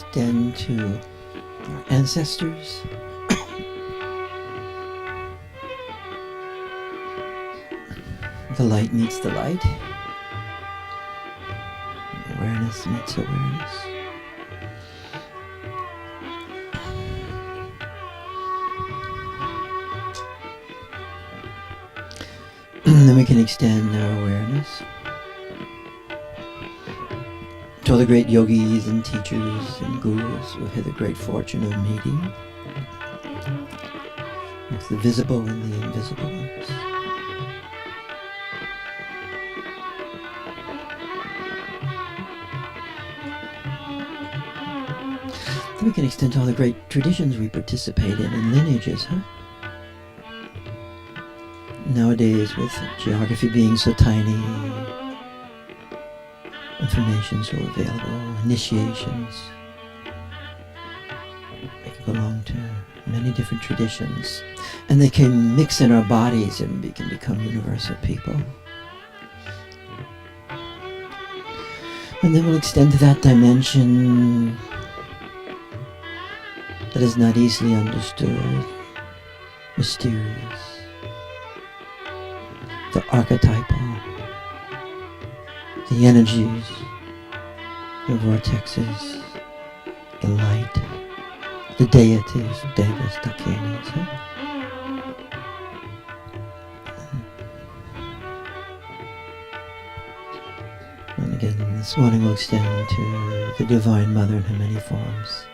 extend to our ancestors. The light meets the light. Awareness meets awareness. Then we can extend our awareness to all the great yogis and teachers and gurus who have had the great fortune of meeting with the visible and the invisible ones. Then we can extend to all the great traditions we participate in and lineages, huh? Nowadays, with geography being so tiny, information so available, initiations, they can belong to many different traditions, and they can mix in our bodies and we can become universal people. And then we'll extend to that dimension that is not easily understood, mysterious, the archetypal, the energies, the vortexes, the light, the deities, devas, dakinis. Huh? And again, this morning we'll extend to the Divine Mother in her many forms.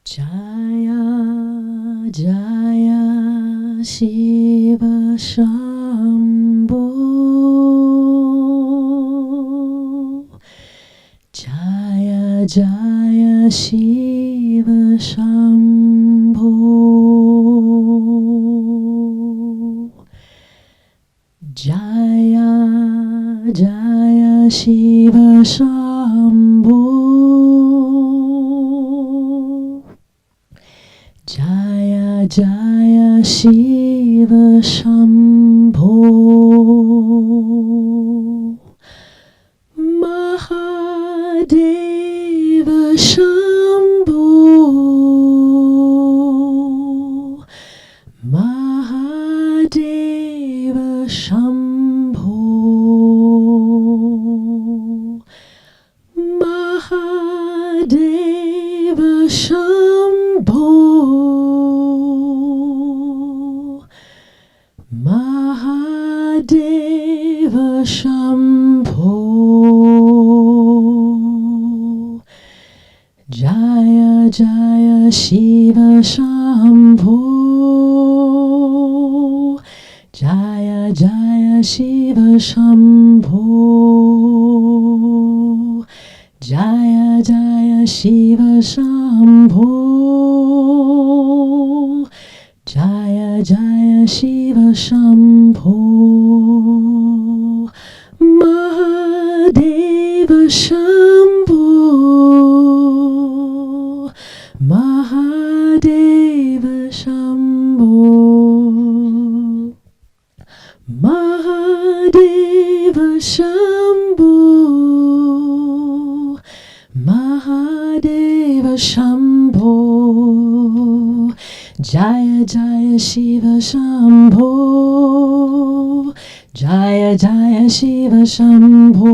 Jaya Jaya Shiva Shambho Jaya Jaya Shiva Shambho Jaya Jaya Shiva Shambho. Jaya Jaya Shiva Shambho. Mahadeva Shambho. Mahadeva Shambho. Mahadeva Shambho. Mahadeva Shambho. Jaya Jaya Shiva Shambho. Jaya Jaya Shiva Shambho. Jaya Jaya Shiva Shambho. Jaya Jaya Shiva Shambho. Mahadeva Shambho. Mahadeva Shambho. Mahadeva Shambho. Mahadeva Shambho. Jaya Jaya Shiva Shambho. Jaya Jaya Shiva Shambho.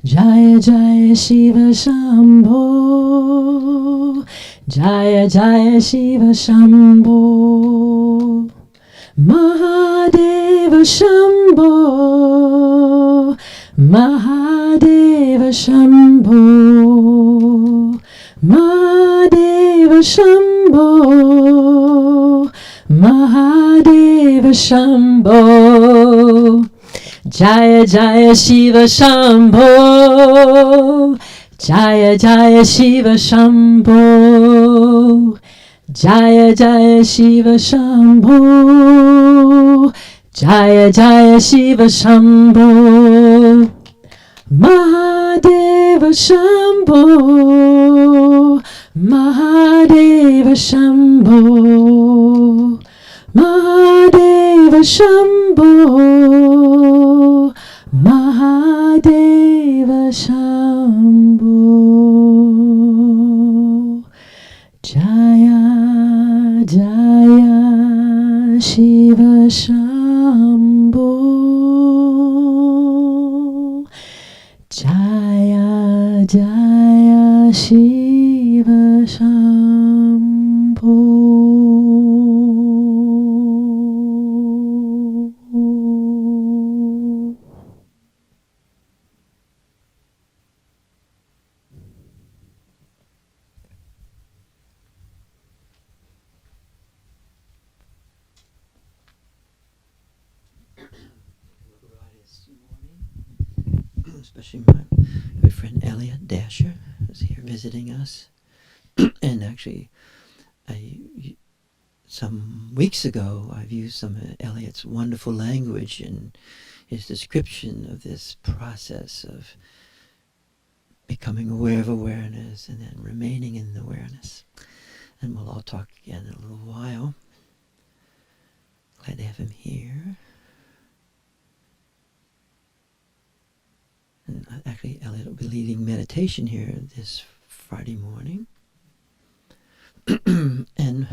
Jaya Jaya Shiva Shambho. Jaya Jaya Shiva Shambho. Mahadeva Shambho. Mahadeva Shambho. Mahadeva Shambho. Mahadeva Shambho. Jaya Jaya Shiva Shambho. Jaya Jaya Shiva Shambho. Jaya Jaya Shiva Shambho. Jaya Jaya Shiva Shambho. Mahadeva Shambho. Mahadeva Shambho. Mahadeva Shambho. Mahadeva Shambho. Jaya Jaya Shiva Shambho. Jaya Jaya Shiva Shambho. Especially my good friend Elliot Dasher is here visiting us. And actually, some weeks ago, I've used some of Elliot's wonderful language in his description of this process of becoming aware of awareness and then remaining in the awareness. And we'll all talk again in a little while. Glad to have him here. And actually, Elliot will be leading meditation here this Friday morning. And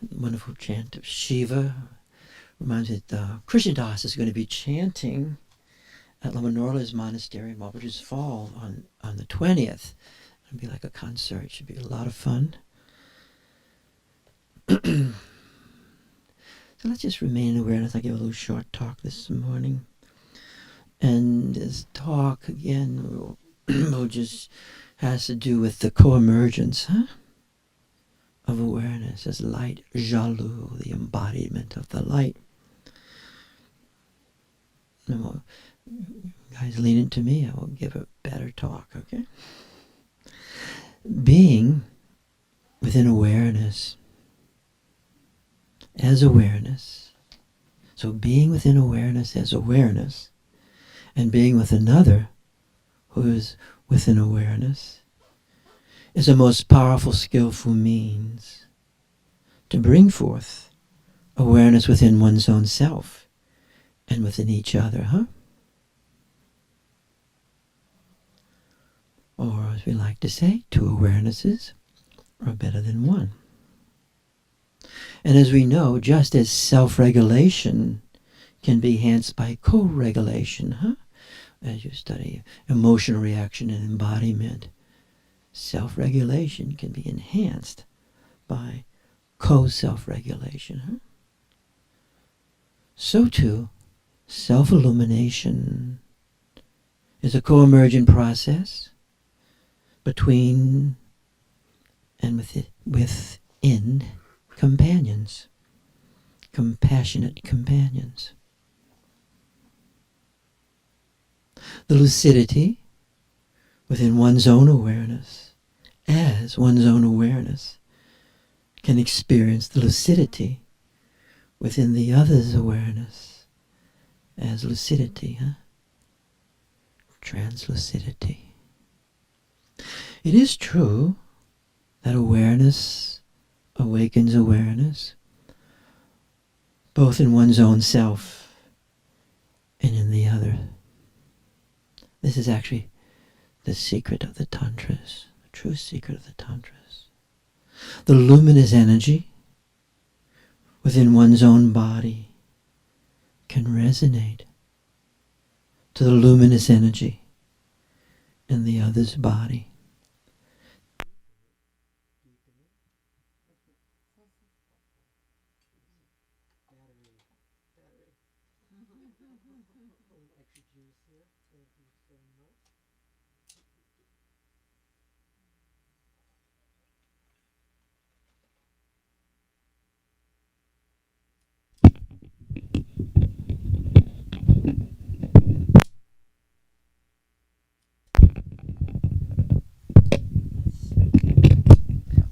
wonderful chant of Shiva reminds me that Krishna Das is going to be chanting at Lama Norla's monastery in Mulberger's Fall on the 20th. It'll be like a concert. It should be a lot of fun. So let's just remain in awareness. I gave a little short talk this morning. And this talk, again, will just has to do with the co-emergence of awareness as light, Jalu, the embodiment of the light. And we'll, guys, lean into me. I will give a better talk, okay? Being within awareness as awareness. So being within awareness as awareness, and being with another who is within awareness, is a most powerful, skillful means to bring forth awareness within one's own self and within each other, Or, as we like to say, two awarenesses are better than one. And as we know, just as self-regulation can be enhanced by co-regulation, As you study emotional reaction and embodiment, self-regulation can be enhanced by co-self-regulation, So too, self-illumination is a co-emergent process between and within companions, compassionate companions. The lucidity within one's own awareness, as one's own awareness, can experience the lucidity within the other's awareness as lucidity, translucidity. It is true that awareness awakens awareness, both in one's own self and in the other. This is actually the secret of the Tantras, the true secret of the Tantras. The luminous energy within one's own body can resonate to the luminous energy in the other's body.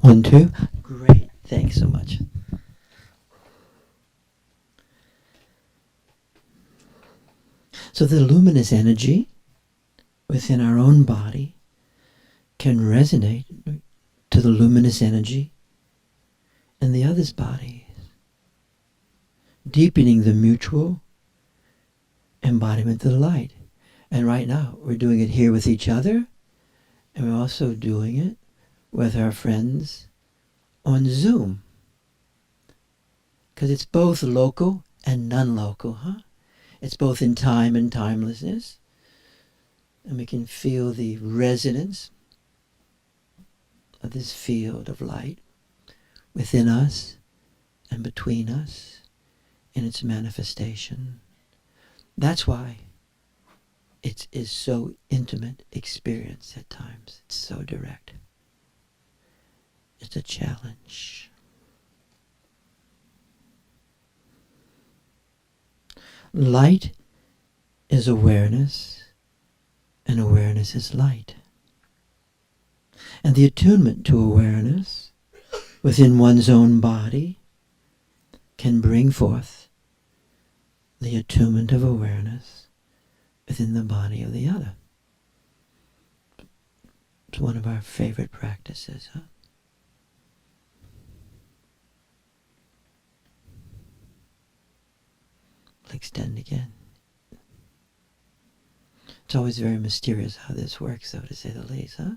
One, two. Great. Thanks so much. So the luminous energy within our own body can resonate to the luminous energy in the other's body, deepening the mutual embodiment of the light. And right now, we're doing it here with each other, and we're also doing it with our friends on Zoom. Because it's both local and non-local, It's both in time and timelessness. And we can feel the resonance of this field of light within us and between us in its manifestation. That's why it is so intimate experience at times. It's so direct. It's a challenge. Light is awareness, and awareness is light. And the attunement to awareness within one's own body can bring forth the attunement of awareness within the body of the other. It's one of our favorite practices, I'll extend again. It's always very mysterious how this works, though, to say the least, So,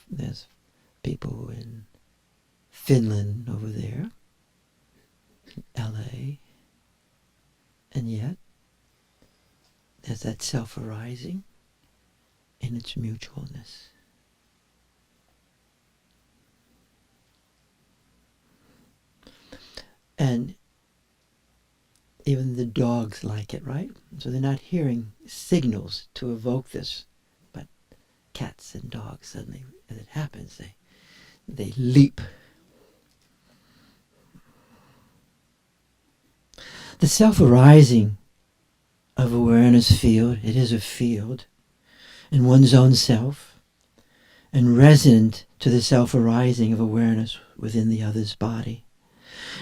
there's people in Finland over there, LA, and yet there's that self-arising in its mutualness. And even the dogs like it, right? So they're not hearing signals to evoke this, but cats and dogs suddenly, as it happens, they leap. The self-arising of awareness field, it is a field in one's own self and resonant to the self-arising of awareness within the other's body.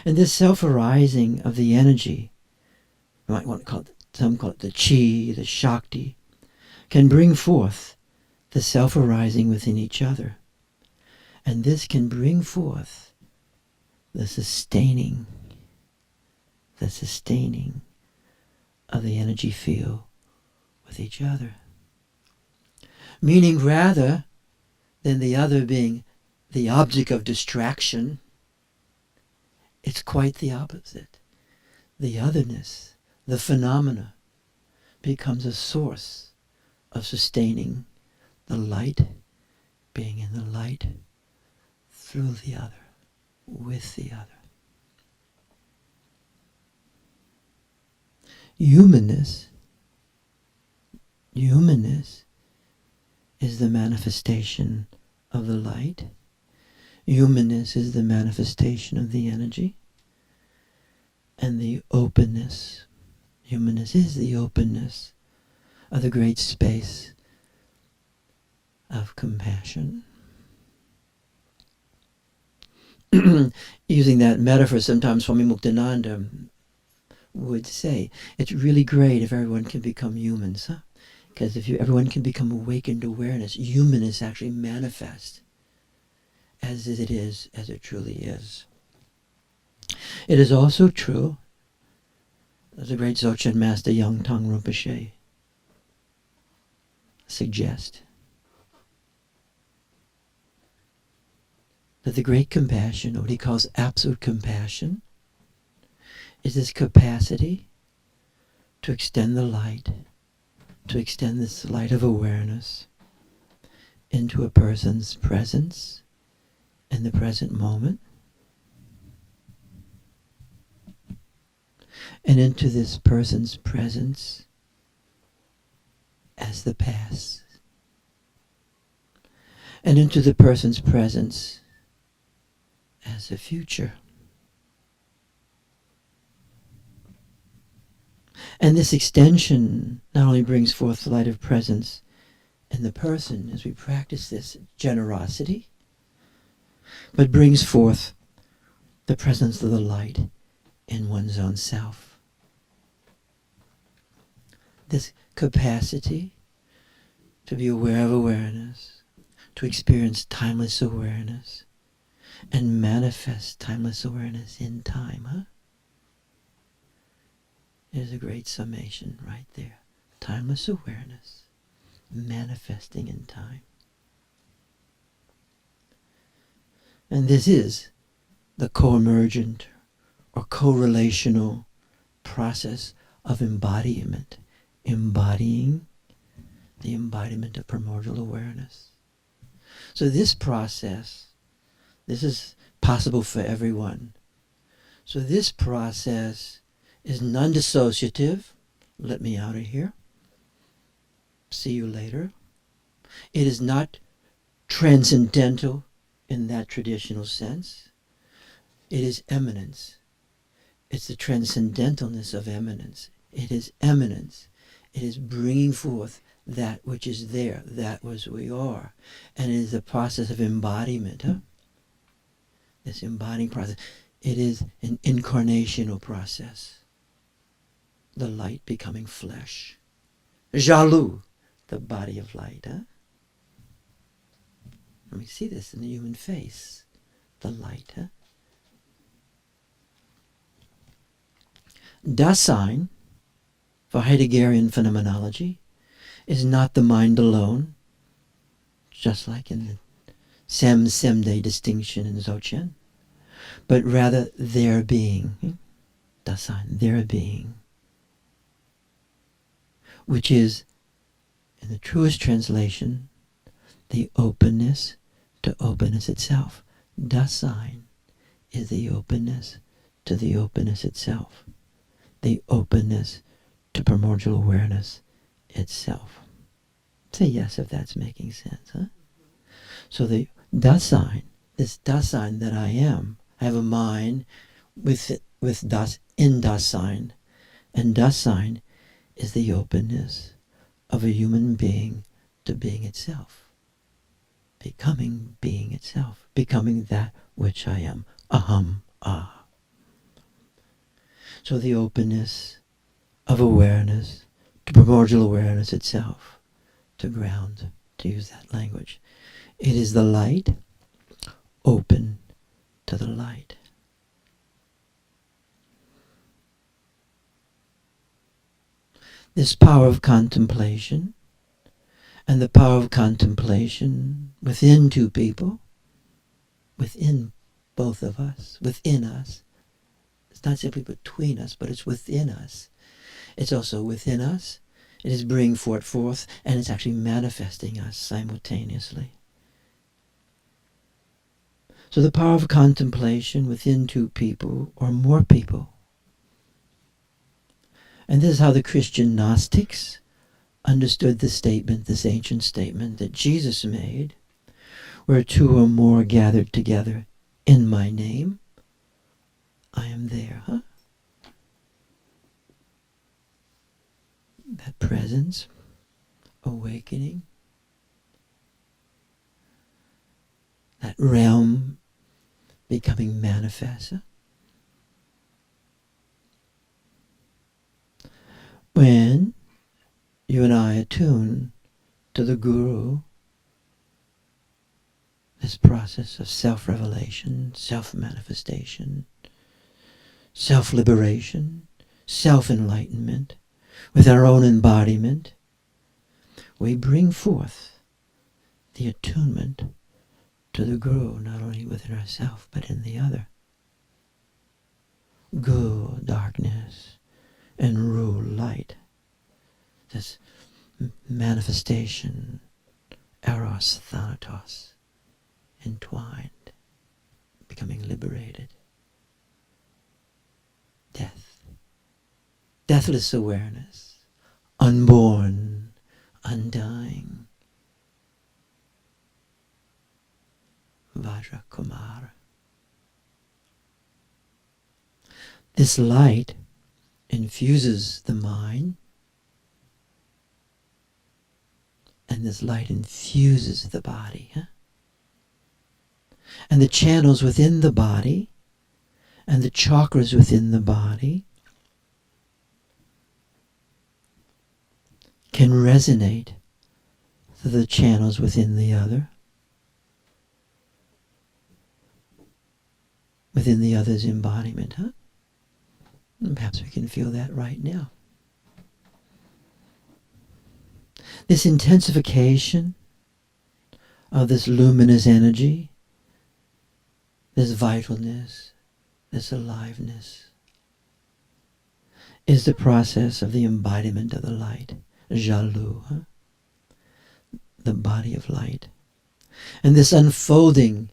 And this self-arising of the energy, you might want to call it, some call it the chi, the shakti, can bring forth the self-arising within each other. And this can bring forth the sustaining of the energy field with each other. Meaning, rather than the other being the object of distraction, it's quite the opposite. The otherness, the phenomena, becomes a source of sustaining the light, being in the light, through the other, with the other. Humanness is the manifestation of the light. Humanness is the manifestation of the energy. And the openness, humanness is the openness of the great space of compassion. Using that metaphor, sometimes Swami Muktananda would say, it's really great if everyone can become humans, huh? Because if everyone can become awakened awareness, humanness actually manifests as it truly is. It is also true, as the great Dzogchen master Yangtang Rinpoche suggests, that the great compassion, or what he calls absolute compassion, is this capacity to extend the light, to extend this light of awareness into a person's presence in the present moment, and into this person's presence as the past, and into the person's presence as the future. And this extension not only brings forth the light of presence in the person as we practice this generosity, but brings forth the presence of the light in one's own self. This capacity to be aware of awareness, to experience timeless awareness, and manifest timeless awareness in time, huh? There's a great summation right there. Timeless awareness, manifesting in time. And this is the co-emergent or co-relational process of embodiment, embodying the embodiment of primordial awareness. So this process, this is possible for everyone. So this process is non-dissociative. Let me out of here. See you later. It is not transcendental in that traditional sense. It is eminence. It's the transcendentalness of eminence. It is eminence. It is bringing forth that which is there, that which we are. And it is the process of embodiment. Huh? This embodying process. It is an incarnational process. The light becoming flesh. Jalu, the body of light. Huh? And we see this in the human face. The light. Huh? Dasein, for Heideggerian phenomenology, is not the mind alone, just like in the Semde distinction in Dzogchen, but rather their being. Dasein, their being. Which is, in the truest translation, the openness to openness itself. Dasein is the openness to the openness itself. The openness to primordial awareness itself. Say yes if that's making sense, huh? So the Dasein, this Dasein that I am, I have a mind with das, in Dasein, and Dasein is the openness of a human being to being itself. becoming being itself, becoming that which I am. Aham, ah. So the openness of awareness to primordial awareness itself, to ground, to use that language. It is the light open to the light. This power of contemplation and the power of contemplation within two people, within both of us, within us. It's not simply between us, but it's within us. It's also within us. It is bringing forth, and it's actually manifesting us simultaneously. So the power of contemplation within two people or more people. And this is how the Christian Gnostics understood the statement, this ancient statement that Jesus made, where two or more gathered together in my name, I am there. That presence, awakening, that realm becoming manifest. When you and I attune to the Guru, this process of self-revelation, self-manifestation, self-liberation, self-enlightenment, with our own embodiment, we bring forth the attunement to the Guru, not only within ourselves, but in the other. Gu, darkness, and Ru, light. This manifestation, eros, thanatos, entwined, becoming liberated. Death. Deathless awareness, unborn, undying. Vajra Kumara. This light infuses the mind, and this light infuses the body. And the channels within the body, and the chakras within the body can resonate to the channels within the other, within the other's embodiment. And perhaps we can feel that right now. This intensification of this luminous energy, this vitalness, this aliveness, is the process of the embodiment of the light, Jalu, the body of light. And this unfolding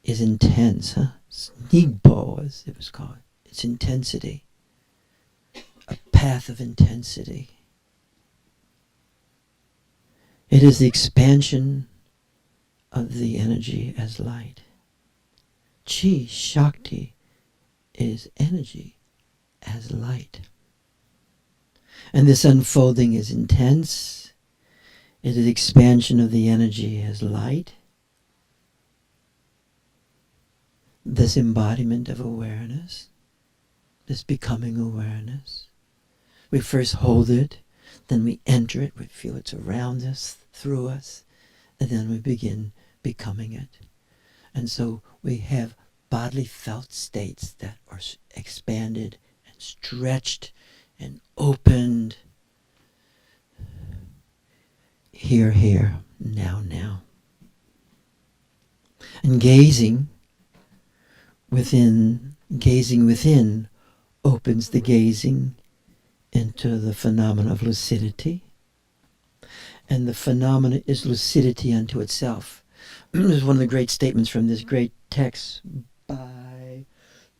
is intense, Snigbo, as it was called. It's intensity, a path of intensity. It is the expansion of the energy as light. Chi, Shakti, is energy as light. And this unfolding is intense. It is expansion of the energy as light. This embodiment of awareness, this becoming awareness. We first hold it, then we enter it, we feel it's around us, through us, and then we begin becoming it. And so we have bodily felt states that are expanded and stretched and opened. Here, here, now, now. And gazing within opens the gazing into the phenomena of lucidity. And the phenomena is lucidity unto itself. This is one of the great statements from this great text by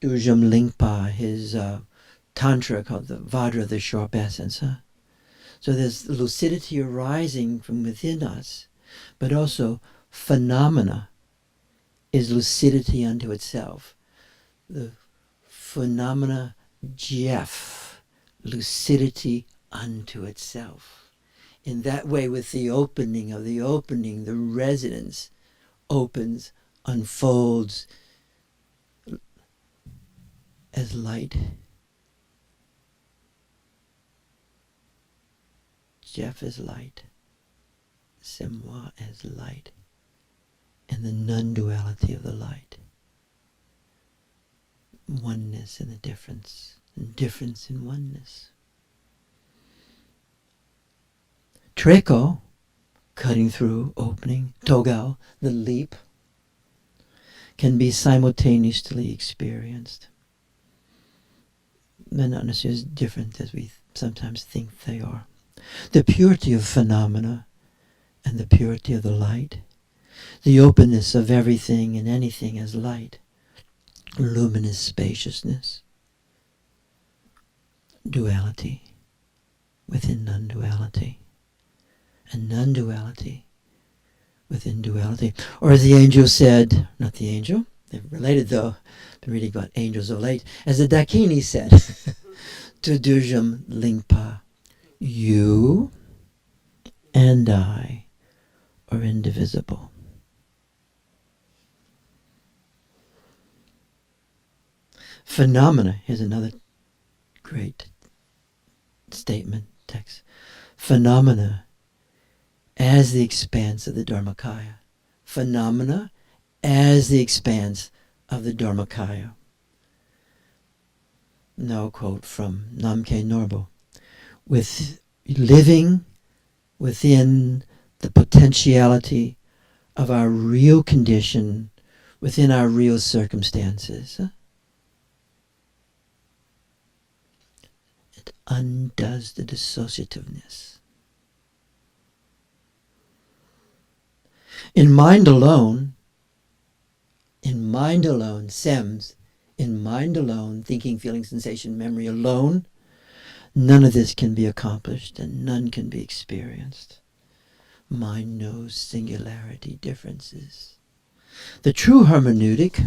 Durjam Lingpa, his tantra called the Vajra, the sharp essence. So there's lucidity arising from within us, but also phenomena is lucidity unto itself. The phenomena Jeff, lucidity unto itself. In that way, with the opening, the resonance opens, unfolds as light. Jeff is light. Simwa as light. And the non-duality of the light. Oneness in the difference. And difference in oneness. Treko, cutting through, opening. Togao, the leap, can be simultaneously experienced. They're not necessarily as different as we sometimes think they are. The purity of phenomena and the purity of the light. The openness of everything and anything as light. Luminous spaciousness. Duality within non-duality. And non-duality within duality. Or as the angel said, not the angel, they're related though, been reading about angels of late, as the Dakini said, to Durjam Lingpa, you and I are indivisible. Phenomena, here's another great statement, text. Phenomena as the expanse of the Dharmakaya. Phenomena as the expanse of the Dharmakaya. Now a quote from Namkhe Norbo. With living within the potentiality of our real condition, within our real circumstances, it undoes the dissociativeness. In mind alone, SEMS, in mind alone, thinking, feeling, sensation, memory alone, none of this can be accomplished and none can be experienced. Mind knows singularity differences. The true hermeneutic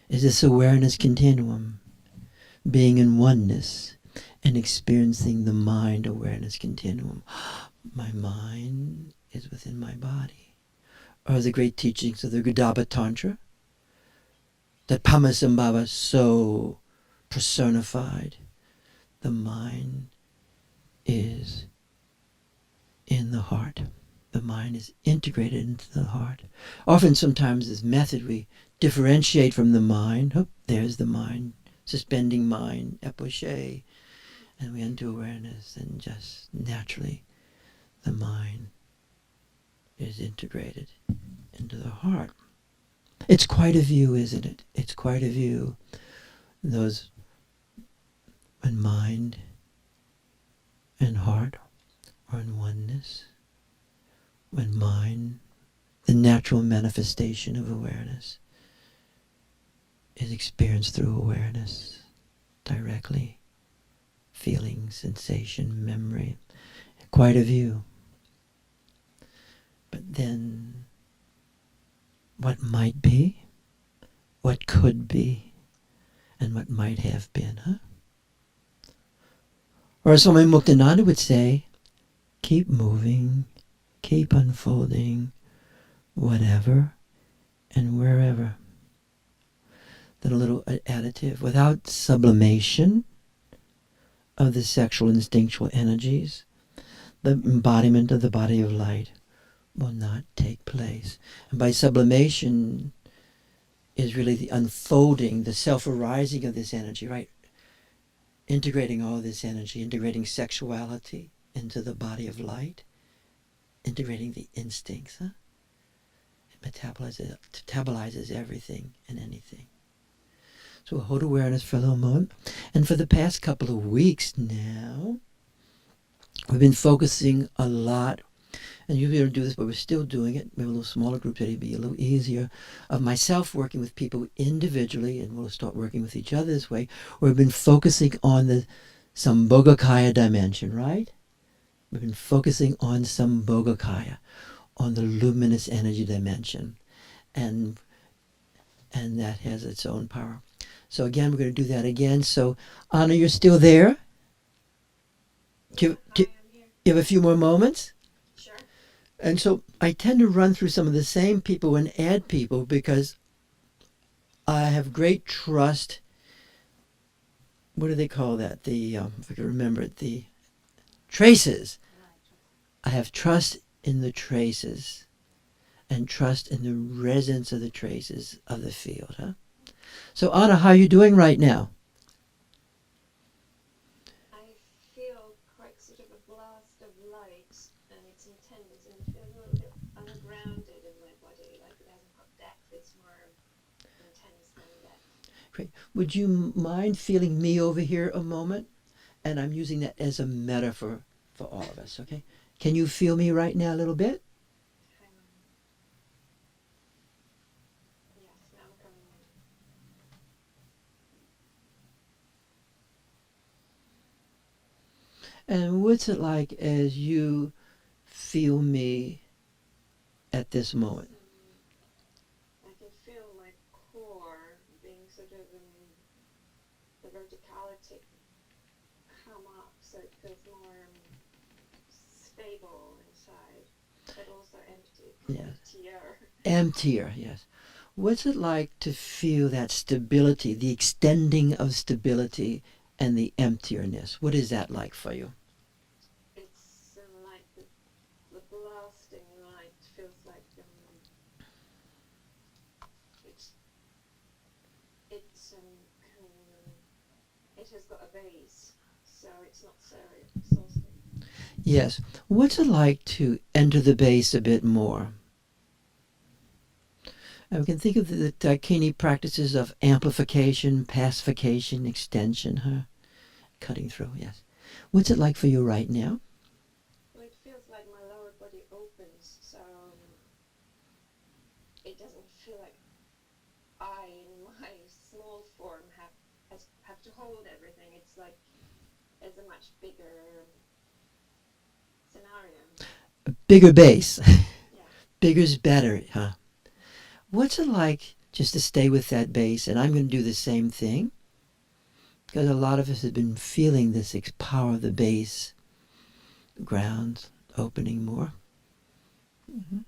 is this awareness continuum, being in oneness and experiencing the mind awareness continuum. My mind is within my body. Or the great teachings of the Gudaba Tantra that Pamasambhava so personified. The mind is in the heart. The mind is integrated into the heart. Often, sometimes, this method we differentiate from the mind. Oh, there's the mind, suspending mind, epoche, and we enter awareness, and just naturally the mind is integrated into the heart. It's quite a view, isn't it? It's quite a view. Those when mind and heart are in oneness, when mind, the natural manifestation of awareness, is experienced through awareness directly, feeling, sensation, memory. Quite a view. But then, what might be, what could be, and what might have been, huh? Or as Swami Muktananda would say, keep moving, keep unfolding, whatever and wherever. Then a little additive, without sublimation of the sexual instinctual energies, the embodiment of the body of light will not take place. And by sublimation is really the unfolding, the self-arising of this energy, right? Integrating all this energy, integrating sexuality into the body of light, integrating the instincts, huh? It metabolizes everything and anything. So we'll hold awareness for a little moment. And for the past couple of weeks now, we've been focusing a lot, and you'll be able to do this, but we're still doing it. We have a little smaller group that it'll be a little easier, of myself working with people individually, and we'll start working with each other this way. We've been focusing on the Sambhogakaya dimension, right? We've been focusing on Sambhogakaya, on the luminous energy dimension, and that has its own power. So again, we're going to do that again. So Anna, you're still there? Do you have a few more moments? Sure. And so I tend to run through some of the same people and add people because I have great trust. What do they call that? If I can remember it, the traces. I have trust in the traces and trust in the resonance of the traces of the field. Huh? So Anna, how are you doing right now? I feel quite sort of a blast of light, and it's intense, and it feels a little bit ungrounded in my body, like it hasn't got depth, it's more intense than depth. Great. Would you mind feeling me over here a moment? And I'm using that as a metaphor for all of us, okay? Can you feel me right now a little bit? Hang on. Yes, now I'm coming in. And what's it like as you feel me at this moment? I can feel my core being sort of the verticality come up, so it feels more stable inside, but also empty, emptier. Emptier, yes. What's it like to feel that stability, the extending of stability and the emptiness? What is that like for you? It's like the blasting light feels like it has got a base, so it's not so exhausting. Yes. What's it like to enter the base a bit more? And we can think of the Dakini practices of amplification, pacification, extension, huh? Cutting through, yes. What's it like for you right now? Well, it feels like my lower body opens, so it doesn't feel like I, in my small form, have to hold everything. It's like it's a much bigger scenario. A bigger base. Yeah. Bigger's better, huh? What's it like just to stay with that base? And I'm going to do the same thing because a lot of us have been feeling this power of the base, ground opening more. Mm-hmm.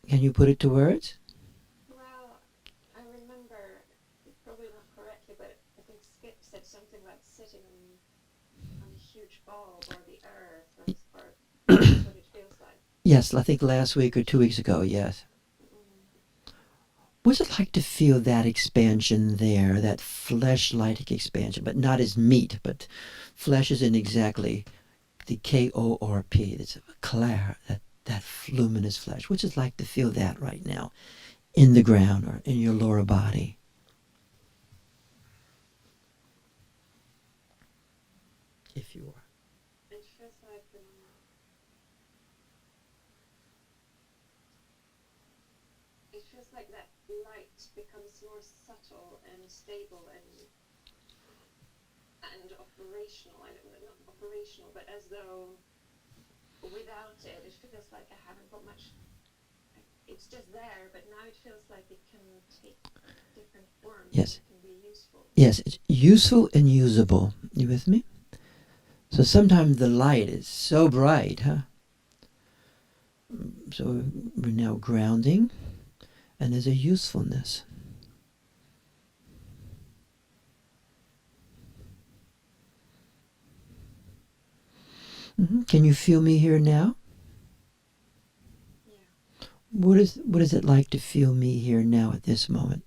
Can you put it to words? Well, I remember, probably not correctly, but I think Skip said something like sitting on a huge ball or the earth, or that's what it feels like. Yes, I think last week or 2 weeks ago, yes. What's it like to feel that expansion there, that flesh-like expansion, but not as meat, but flesh isn't exactly the K-O-R-P. It's Claire, that luminous flesh. What's it like to feel that right now in the ground or in your lower body? If you are. It feels like that light becomes more subtle and stable and operational. I don't know, not operational, but as though without it, it feels like I haven't got much. It's just there, but now it feels like it can take different forms. Yes. And it can be useful. Yes, it's useful and usable. You with me? So sometimes the light is so bright, huh? So we're now grounding, and there's a usefulness. Mm-hmm. Can you feel me here now? Yeah. What is it like to feel me here now at this moment?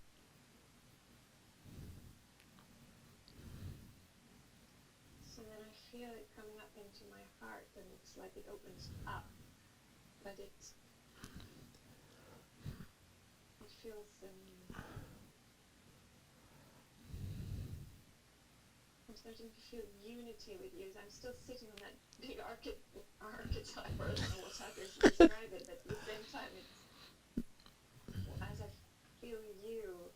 So then I feel it coming up into my heart, and it's like it opens up, but it feels. I'm starting to feel unity with you. I'm still sitting on that big archetype, or I don't know what how to describe it, but at the same time, as I feel you,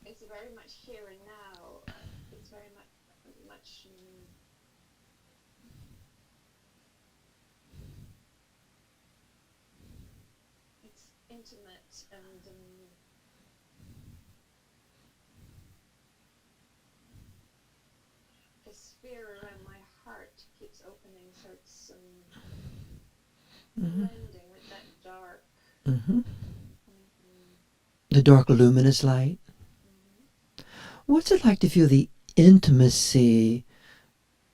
it's very much here and now. It's very much it's intimate and sphere around my heart keeps opening, so it's Mm-hmm. blending with that dark Mm-hmm. coming from. The dark luminous light. What's it like to feel the intimacy,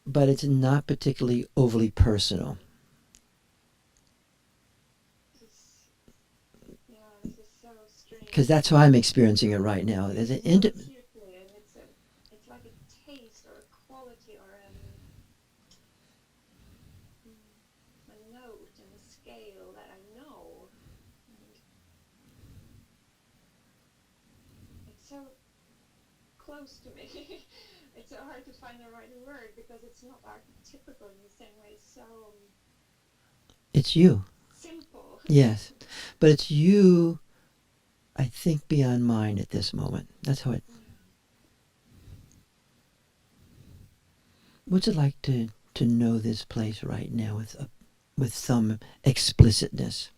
but it's not particularly overly personal? This is so strange. Because that's how I'm experiencing it right now. There's an intimate. Acutely, and it's like a taste or a quality or a note and a scale that I know. And it's so close to me. It's so hard to find the right word because it's not archetypical in the same way. It's so It's you. simple. Yes. But it's you, I think, beyond mine at this moment. That's how it... What's it like to know this place right now with some explicitness?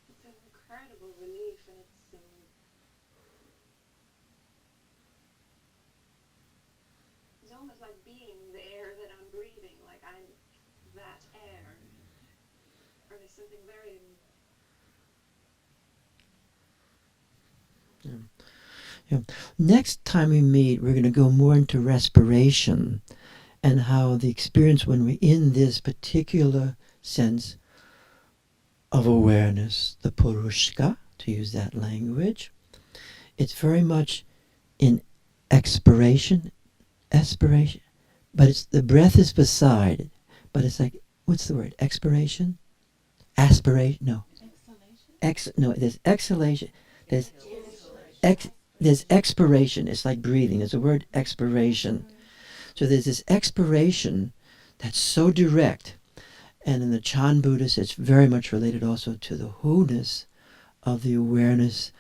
It's an incredible relief, and it's almost like being the air that I'm breathing, like I'm that air. Or there's something very... Next time we meet, we're going to go more into respiration and how the experience when we're in this particular sense of awareness, the purushka, to use that language, it's very much in expiration, but it's the breath is beside, but it's like, what's the word? Expiration? Aspiration? No. No, there's exhalation. There's expiration. It's like breathing. There's a word expiration. So there's this expiration that's so direct. And in the Chan Buddhists, it's very much related also to the who-ness of the awareness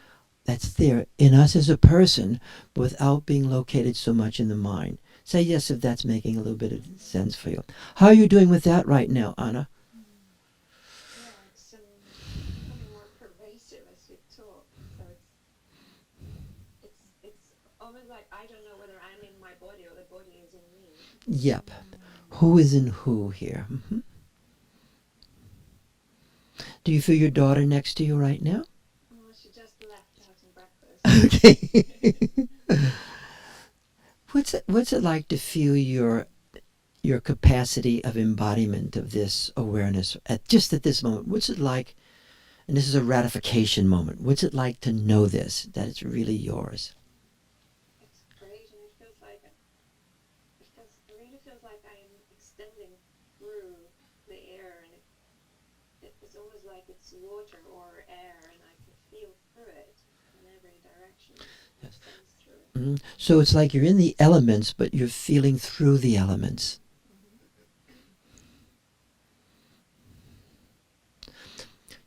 that's there in us as a person without being located so much in the mind. Say yes if that's making a little bit of sense for you. How are you doing with that right now, Anna? it's becoming more pervasive as you talk. So it's almost like I don't know whether I'm in my body or the body is in me. Yep. Who is in who here? Mm-hmm. Do you feel your daughter next to you right now? Oh, she just left to have some breakfast. Okay. What's it like to feel your capacity of embodiment of this awareness at this moment? What's it like? And this is a ratification moment. What's it like to know this, that it's really yours? It's great, and it really feels like I am extending through the air, and it's almost like it's water or air, and I can feel through it in every direction. Yes. Through it. So it's like you're in the elements, but you're feeling through the elements.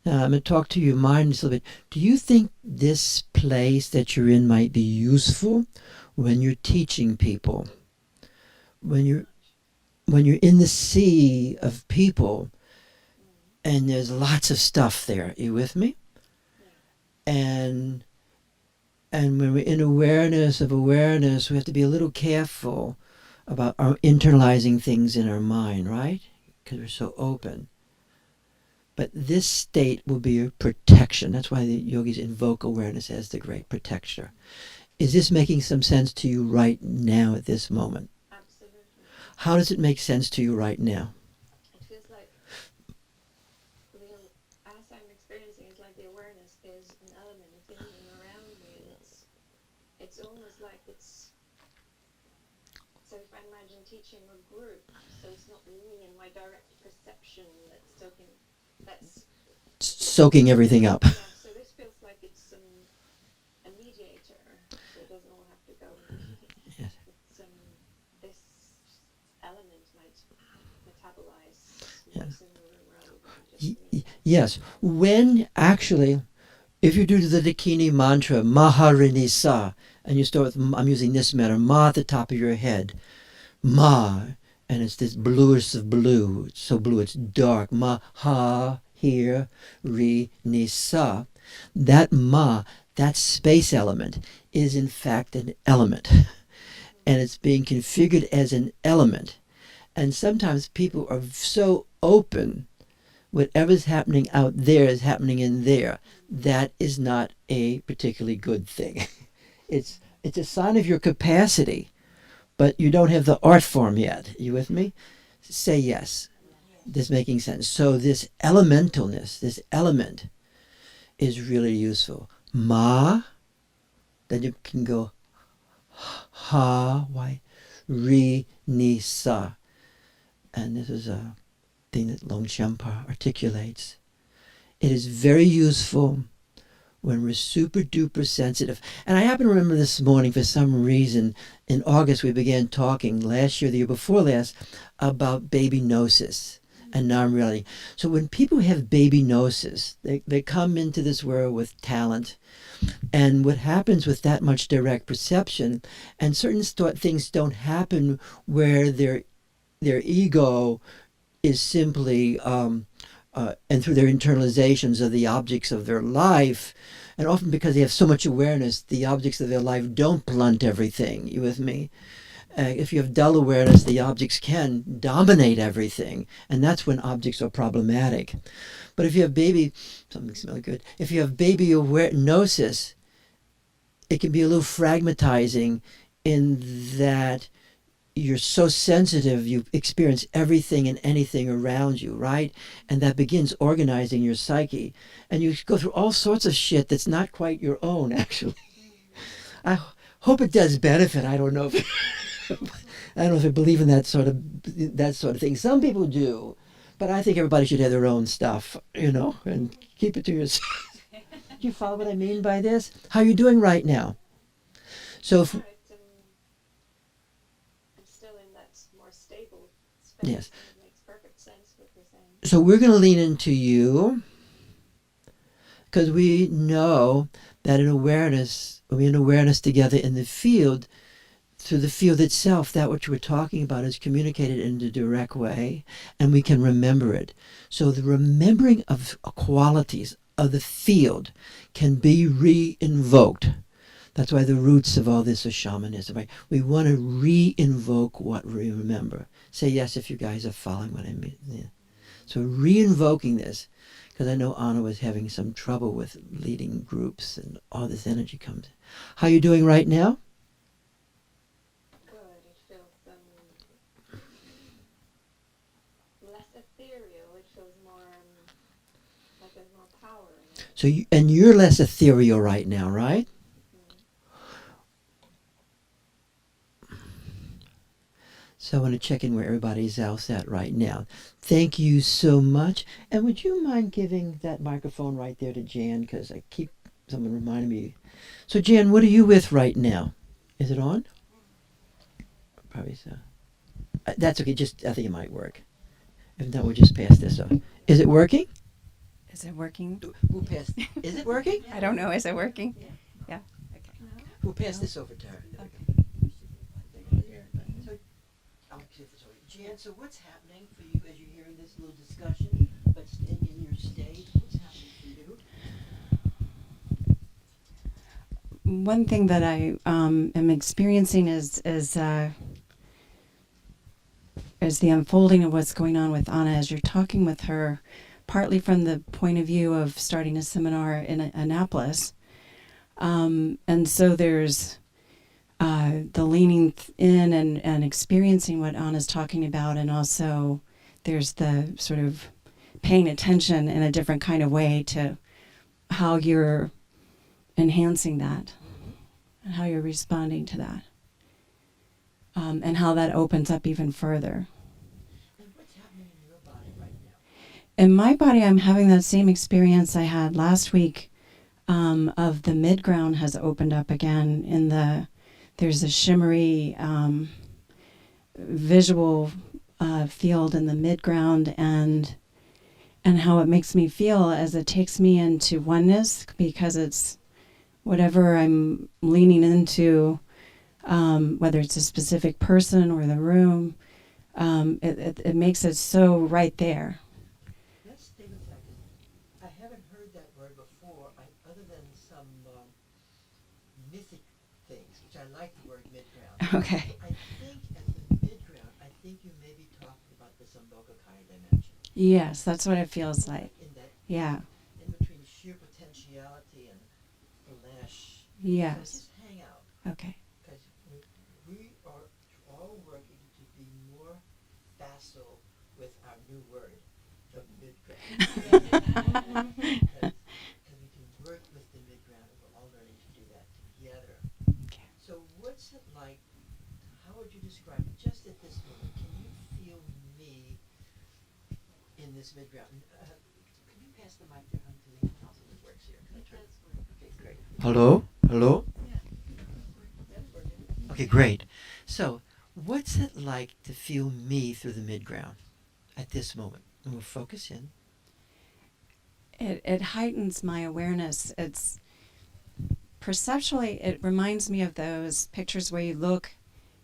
Now, I'm going to talk to your mind just a little bit. Do you think this place that you're in might be useful when you're teaching people? When you're in the sea of people, and there's lots of stuff there. Are you with me? And when we're in awareness of awareness, we have to be a little careful about our internalizing things in our mind, right? Because we're so open. But this state will be a protection. That's why the yogis invoke awareness as the great protector. Is this making some sense to you right now at this moment? Absolutely. How does it make sense to you right now? It feels like, as I'm experiencing, it's like the awareness is an element within me and around me, and it's almost like it's... So if I imagine teaching a group, so it's not me and my direct perception that's soaking everything up. Yeah, so this feels like it's a mediator, so it doesn't all have to go in me. Yes. This element might metabolize Yes. what's in the room rather than just me. Yes. When actually, if you do the Dakini mantra, Maharini Sa, and you start with, I'm using this matter, Ma at the top of your head, Ma, and it's this bluest of blue. It's so blue, it's dark. Ma, ha, here, ri, ni, sa. That ma, that space element, is in fact an element. and it's being configured as an element. And sometimes people are so open, whatever's happening out there is happening in there. That is not a particularly good thing. It's a sign of your capacity, but you don't have the art form yet. You with me? Say yes. This making sense. So this elementalness, this element, is really useful. Ma, then you can go ha, why, re, ni, sa. And this is a thing that Longchenpa articulates. It is very useful when we're super duper sensitive. And I happen to remember this morning, for some reason, in August we began talking, last year, the year before last, about baby gnosis and non-reality. So when people have baby gnosis, they come into this world with talent. And what happens with that much direct perception, and certain things don't happen where their ego is simply, and through their internalizations of the objects of their life, and often because they have so much awareness, the objects of their life don't blunt everything. You with me? If you have dull awareness, the objects can dominate everything, and that's when objects are problematic. But if you have something smells good. If you have baby gnosis, it can be a little fragmatizing in that you're so sensitive, you experience everything and anything around you, right? And that begins organizing your psyche. And you go through all sorts of shit that's not quite your own, actually. I hope it does benefit. I don't know if I believe in that sort of thing. Some people do, but I think everybody should have their own stuff, and keep it to yourself. Do you follow what I mean by this? How are you doing right now? So if I'm still in that more stable space. Yes. And it makes perfect sense what you're saying. So we're going to lean into you, because we know that when we're in awareness together in the field, through the field itself, that which we're talking about is communicated in a direct way, and we can remember it. So the remembering of qualities of the field can be re-invoked. That's why the roots of all this are shamanism, right? We want to re-invoke what we remember. Say yes if you guys are following what I mean. Yeah. So re-invoking this, because I know Anna was having some trouble with leading groups and all this energy comes. How are you doing right now? Good. It feels less ethereal. It feels more like there's more power in it. So you're less ethereal right now, right? So I want to check in where everybody's else at right now. Thank you so much. And would you mind giving that microphone right there to Jan? Because someone reminded me. So Jan, what are you with right now? Is it on? Probably so. That's okay. I think it might work. If not, we'll just pass this on. Is it working? Is it working? We'll pass. Is it working? I don't know. Is it working? Yeah. Okay. We'll pass this over to her. Okay. Jan, so what's happening for you as you're hearing this little discussion, but staying in your state? What's happening for you? One thing that I am experiencing is the unfolding of what's going on with Anna as you're talking with her, partly from the point of view of starting a seminar in Annapolis. And so there's the leaning in and experiencing what Anna's talking about, and also there's the sort of paying attention in a different kind of way to how you're enhancing that and how you're responding to that, and how that opens up even further. And what's happening in your body right now? In my body, I'm having that same experience I had last week, of the midground has opened up again. There's a shimmery visual field in the midground, and how it makes me feel as it takes me into oneness, because it's whatever I'm leaning into, whether it's a specific person or the room, it makes it so right there. Let's stay with that. I haven't heard that word before, other than some mythic things, which I like the word midground. Okay. I think at the midground, I think you may be talking about the Sambhogakaya dimension. Yes, that's what it feels like. In that, Yeah. in between sheer potentiality and flesh. So Yes. just hang out, Okay. because we are all working to be more facile with our new word, the midground. Because we can work with the midground, and we're all learning to do that together. Okay. So what's it like? How would you describe it just at this moment? Can you feel me in this midground? Can you pass the mic to him to me? I'll see if it works here. Okay, great. Hello? Hello? Okay, great. So, what's it like to feel me through the midground at this moment? And we'll focus in. It heightens my awareness. It's perceptually, it reminds me of those pictures where you look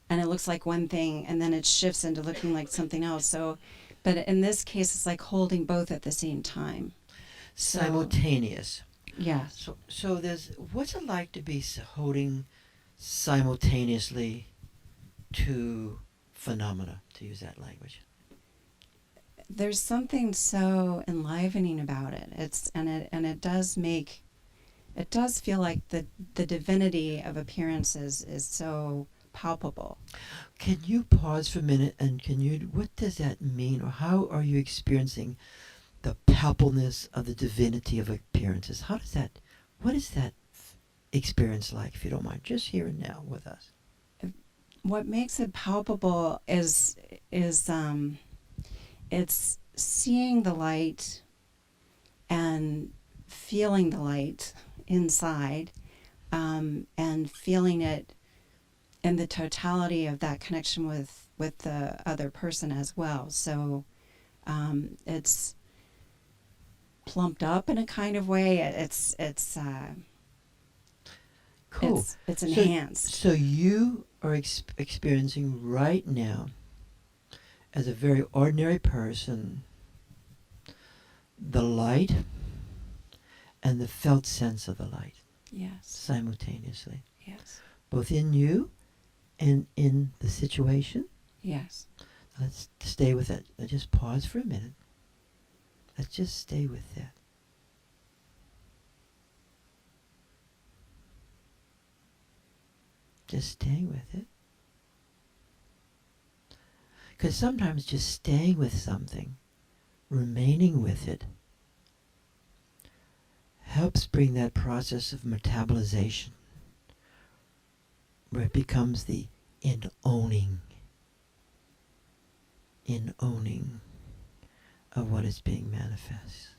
and it looks like one thing and then it shifts into looking like something else. So, but in this case, it's like holding both at the same time. Simultaneous. Yes. So there's, what's it like to be holding simultaneously two phenomena, to use that language? There's something so enlivening about it. It does feel like the divinity of appearances is so palpable. Can you pause for a minute and what does that mean, or how are you experiencing the palpableness of the divinity of appearances? What is that experience like, if you don't mind, just here and now with us? What makes it palpable is it's seeing the light and feeling the light inside, and feeling it in the totality of that connection with the other person as well. So it's plumped up in a kind of way. It's Cool. It's enhanced. So you are experiencing right now, as a very ordinary person, the light and the felt sense of the light. Yes. Simultaneously. Yes. Both in you and in the situation. Yes. Let's stay with it. Let's just pause for a minute. Let's just stay with that. Just staying with it. Because sometimes just staying with something, remaining with it, helps bring that process of metabolization, where it becomes the in-owning of what is being manifest.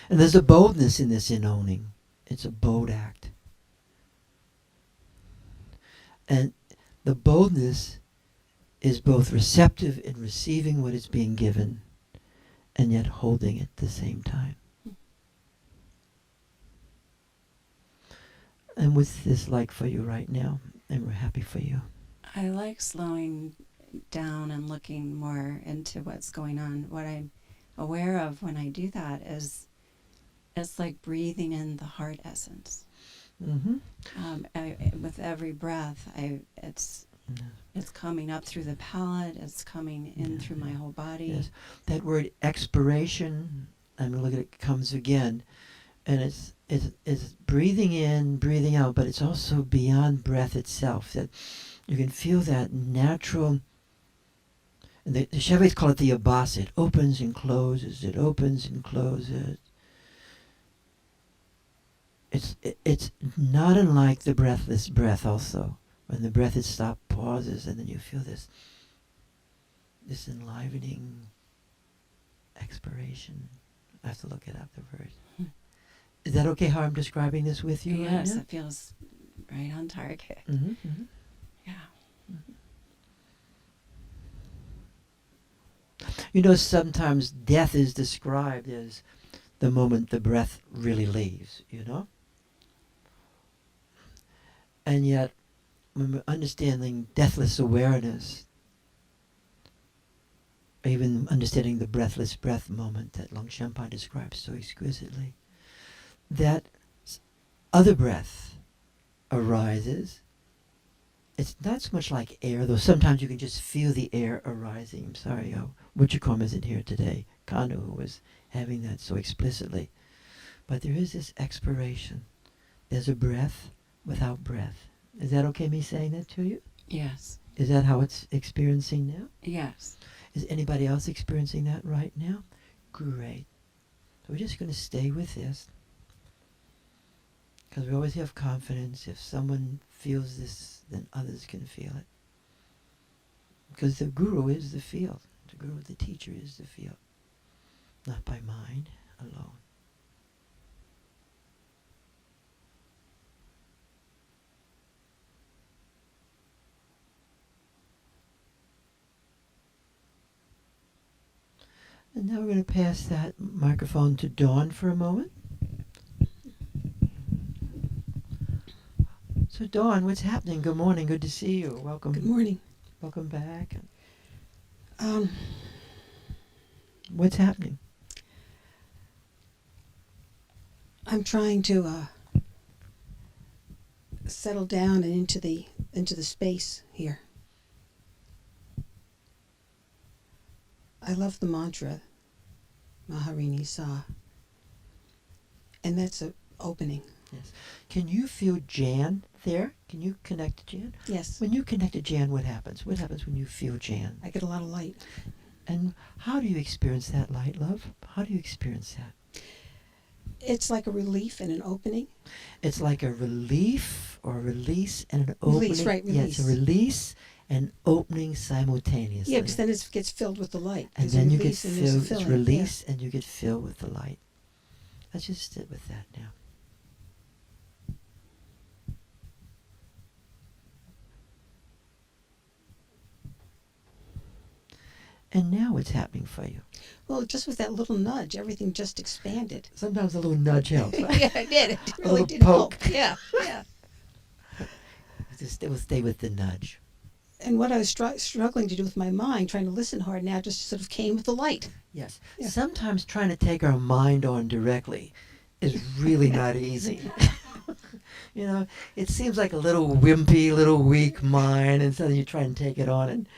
And there's a boldness in this in-owning. It's a bold act. And the boldness is both receptive in receiving what is being given and yet holding it at the same time. And what's this like for you right now? And we're happy for you. I like slowing down and looking more into what's going on. What I'm aware of when I do that is it's like breathing in the heart essence. Mm-hmm. With every breath, it's coming up through the palate. It's coming in through my whole body. Yes. That word expiration, I mean, look at it, comes again. And it's breathing in, breathing out, but it's also beyond breath itself. That you can feel that natural. And the Shaivites call it the abhasa. It opens and closes. It opens and closes. It's not unlike the breathless breath also. When the breath is stopped, pauses, and then you feel this enlivening expiration. I have to look it up, the word. Is that okay how I'm describing this with you? Yes, right now? it feels right on target. Mm-hmm, mm-hmm. Yeah. Mm-hmm. You know, sometimes death is described as the moment the breath really leaves, you know? And yet, when we're understanding deathless awareness, or even understanding the breathless breath moment that Long Shenpa describes so exquisitely, that other breath arises it's not so much like air, though sometimes you can just feel the air arising. I'm sorry, Wichicom isn't here today. Kanu, who was having that so explicitly. But there is this expiration. There's a breath without breath. Is that okay, me saying that to you? Yes. Is that how it's experiencing now? Yes. Is anybody else experiencing that right now? Great. So we're just going to stay with this. Because we always have confidence. If someone feels this, then others can feel it. Because the guru is the field. The guru, the teacher, is the field. Not by mind alone. And now we're going to pass that microphone to Dawn for a moment. So Dawn, what's happening? Good morning. Good to see you. Welcome. Good morning. Welcome back. Um, What's happening? I'm trying to settle down and into the space here. I love the mantra, Maharini Sa, and that's an opening. Yes. Can you feel Jan there? Can you connect to Jan? Yes, When you connect to Jan, what happens? What happens when you feel Jan? I get a lot of light. And how do you experience that light, love? How do you experience that? It's like a relief and an opening. It's like a relief or a release and an opening. Release, right, Yeah, it's a release. release and opening simultaneously. Yeah, because then it gets filled with the light. and There's a then you get release and there's a filled, it's filling, release and you get filled with the light. Let's just sit with that now. And now what's happening for you? Yeah. Well, just with that little nudge, everything just expanded. Sometimes a little nudge helps. Right? Yeah, it did. It A really little did poke. help. Yeah, yeah. Just we'll stay with the nudge. And what I was struggling to do with my mind, trying to listen hard, now just sort of came with the light. Yes. Yeah. Sometimes trying to take our mind on directly is really not easy. You know, it seems like a little wimpy, little weak mind, and suddenly you try and take it on and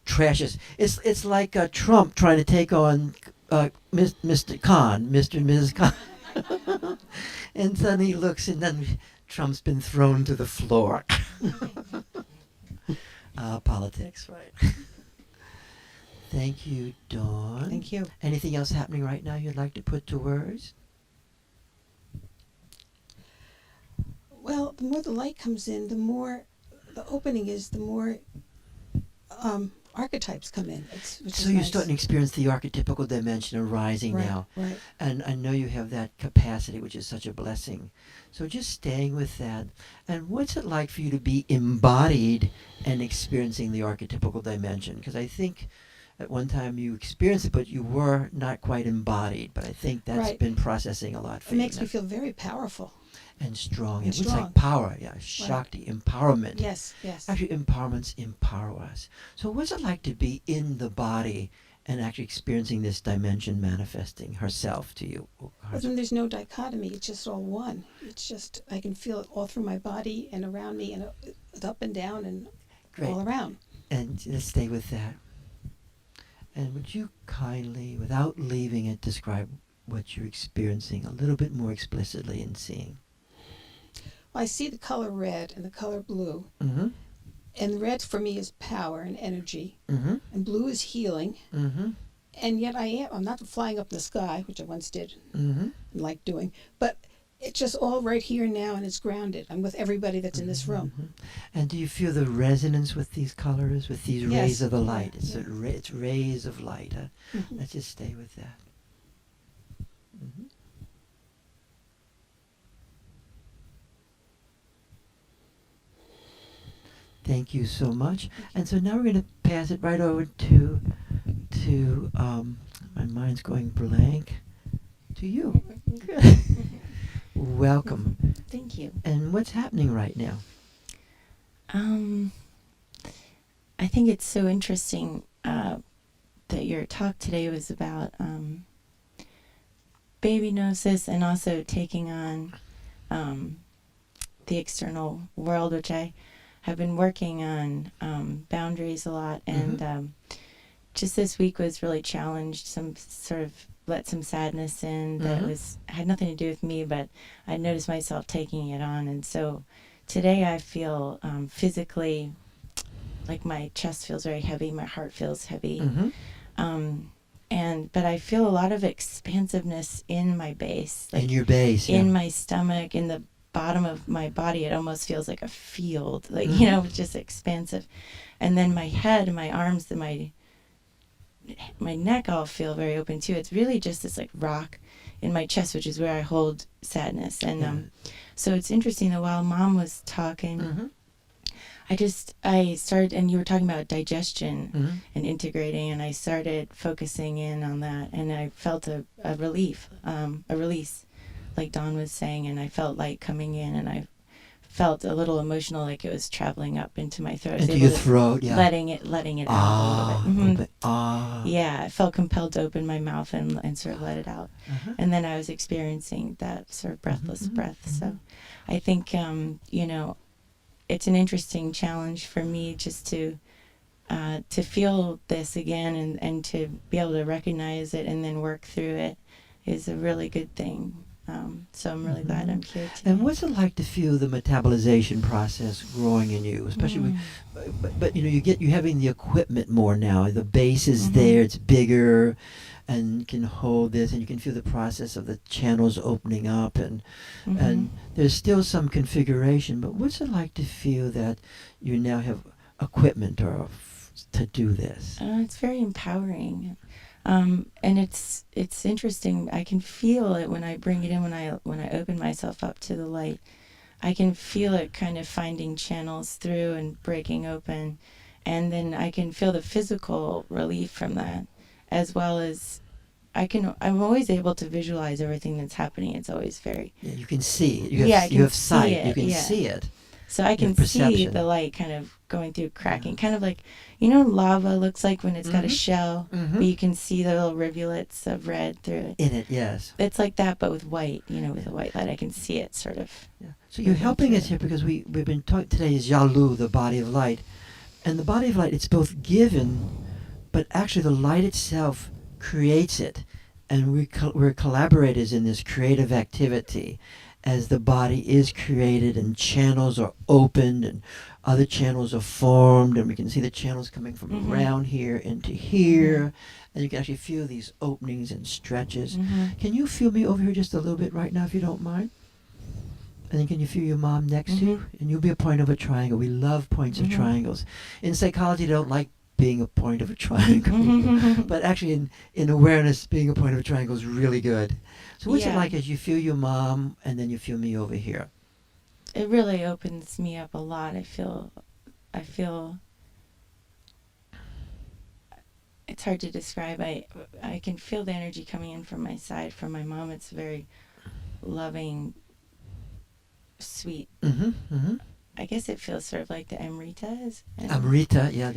trashes. It's like Trump trying to take on Mr. Khan, Mr. and Mrs. Khan. And suddenly he looks and then Trump's been thrown to the floor. Politics, right. Thank you, Dawn. Thank you. Anything else happening right now you'd like to put to words? Well, the more the light comes in, the more the opening is, the more archetypes come in. Which So is you're nice. starting to experience the archetypical dimension arising right, now. Right. And I know you have that capacity, which is such a blessing. So just staying with that. And what's it like for you to be embodied and experiencing the archetypical dimension? Because I think at one time you experienced it, but you were not quite embodied. But I think that's Right. been processing a lot for It you makes me now. feel very powerful. And strong. and It looks strong. like power. Yeah, Shakti, empowerment. Yes, yes. Actually, empowerments empower us. So what's it like to be in the body and actually experiencing this dimension manifesting herself to you? But then there's no dichotomy. It's just all one. It's just, I can feel it all through my body and around me and up and down and Great. all around. And let's stay with that. And would you kindly, without leaving it, describe what you're experiencing a little bit more explicitly and seeing? Well, I see the color red and the color blue. Mm-hmm. And red for me is power and energy. Mm-hmm. And blue is healing. Mm-hmm. And yet I'm not flying up in the sky, which I once did Mm-hmm. and like doing. But it's just all right here now and it's grounded. I'm with everybody that's in this room. Mm-hmm. And do you feel the resonance with these colors, with these Yes. rays of the Yeah, light? It's, yeah. it's rays of light. Mhm. Let's just stay with that. Mm-hmm. Thank you so much. And so now we're going to pass it right over to my mind's going blank, to you. Welcome. Thank you. And what's happening right now? I think it's so interesting that your talk today was about baby gnosis and also taking on the external world, which I have been working on boundaries a lot, and just this week was really challenged. Some sort of let some sadness in that had nothing to do with me, but I noticed myself taking it on, and so today I feel physically like my chest feels very heavy, my heart feels heavy, but I feel a lot of expansiveness in my base, like in your base, in my stomach, in the bottom of my body. It almost feels like a field, like you know, just expansive. And then my head, my arms, and my neck all feel very open too. It's really just this like rock in my chest, which is where I hold sadness. And so it's interesting that while Mom was talking, I started, and you were talking about digestion and integrating, and I started focusing in on that, and I felt a relief, a release, like Dawn was saying, and I felt light coming in, and I felt a little emotional, like it was traveling up into my throat. into your throat, letting it out a little bit. Yeah, I felt compelled to open my mouth and sort of let it out, and then I was experiencing that sort of breathless breath. So, I think you know, it's an interesting challenge for me just to feel this again and to be able to recognize it and then work through it is a really good thing. So I'm really glad I'm here today. And what's it like to feel the metabolization process growing in you, especially but you know, you're having the equipment more now. The base is there, it's bigger, and can hold this, and you can feel the process of the channels opening up, and there's still some configuration. But what's it like to feel that you now have equipment to do this? It's very empowering. And it's interesting. I can feel it when I bring it in, when I open myself up to the light. I can feel it kind of finding channels through and breaking open, and then I can feel the physical relief from that, as well as I'm always able to visualize everything that's happening. It's always very you can see it. you have sight. it. You can see it. So I can see the light kind of going through, cracking, kind of like, you know, lava looks like when it's got a shell, but you can see the little rivulets of red through it. In it, yes. It's like that, but with white, you know, with a white light. I can see it sort of. Yeah. So you're helping us here because we've been talking today is Yalu, the body of light. And the body of light, it's both given, but actually the light itself creates it. And we're collaborators in this creative activity as the body is created and channels are opened and other channels are formed, and we can see the channels coming from around here into here, and you can actually feel these openings and stretches. Can you feel me over here just a little bit right now, if you don't mind? And then can you feel your mom next to you? And you'll be a point of a triangle. We love points of triangles. In psychology, they don't like being a point of a triangle. But actually in awareness, being a point of a triangle is really good. So what's it like as you feel your mom and then you feel me over here? It really opens me up a lot. I feel it's hard to describe. I can feel the energy coming in from my side. From my mom, it's very loving, sweet. I guess it feels sort of like the Amrita is. Amrita, yeah.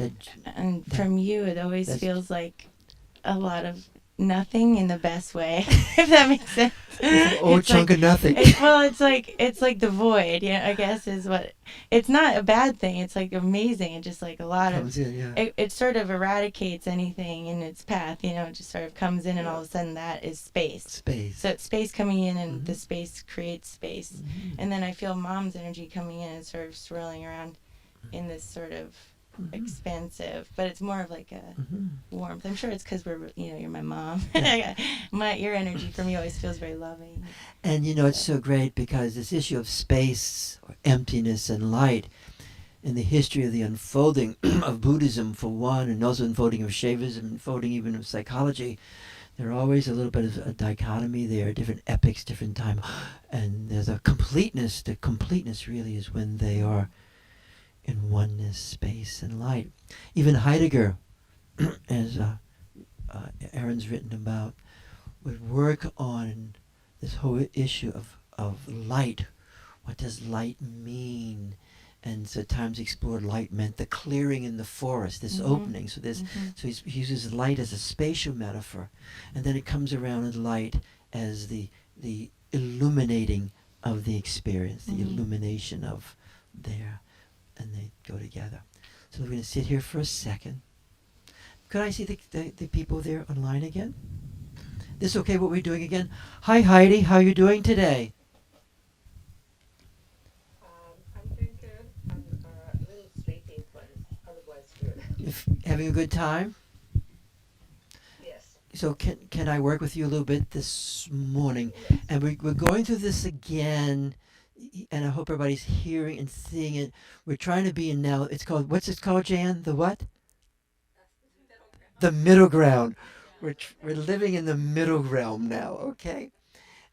And from you, it always feels like a lot of nothing in the best way, if that makes sense. It's an old chunk of nothing. It's like the void, yeah, I guess is what. It's not a bad thing. It's like amazing. It's just like a lot comes of. In, yeah. It sort of eradicates anything in its path, you know. It just sort of comes in, and all of a sudden that is space. Space. So it's space coming in, and the space creates space. And then I feel Mom's energy coming in and sort of swirling around in this sort of expansive, but it's more of like a warmth. I'm sure it's because you're my mom. Your energy for me always feels very loving. And it's so great because this issue of space or emptiness and light in the history of the unfolding of Buddhism for one, and also unfolding of Shaivism, unfolding even of psychology, there's always a little bit of a dichotomy there, different epochs, different time, and there's a completeness. The completeness really is when they are in oneness, space, and light. Even Heidegger, as Aaron's written about, would work on this whole issue of light. What does light mean? And so at times explored light meant the clearing in the forest, this opening. So so he uses light as a spatial metaphor, and then it comes around in light as the illuminating of the experience, the illumination of there. And go together. So we're going to sit here for a second. Could I see the people there online again? This okay what we're doing again? Hi Heidi, how are you doing today? I'm doing good. I'm a little sleepy, but otherwise good. Having a good time? Yes. So can I work with you a little bit this morning? Yes. And we're going through this again, and I hope everybody's hearing and seeing it. We're trying to be in now. It's called, what's it called, Jan? The what? The middle ground. We're living in the middle realm now, okay?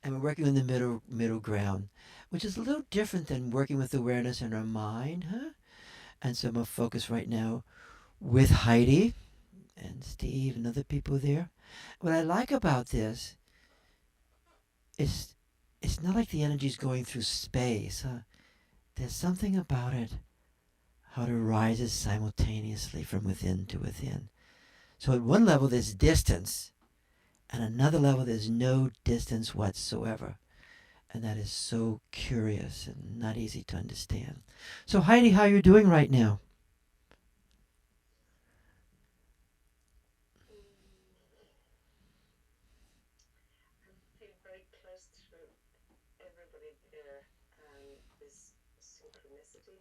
And we're working in the middle ground, which is a little different than working with awareness in our mind, huh? And so I'm gonna focus right now with Heidi and Steve and other people there. What I like about this is it's not like the energy's going through space, huh? There's something about it, how it arises simultaneously from within to within. So at one level there's distance, and another level there's no distance whatsoever. And that is so curious and not easy to understand. So Heidi, how are you doing right now? I'm feeling very close to everybody there and this synchronicity.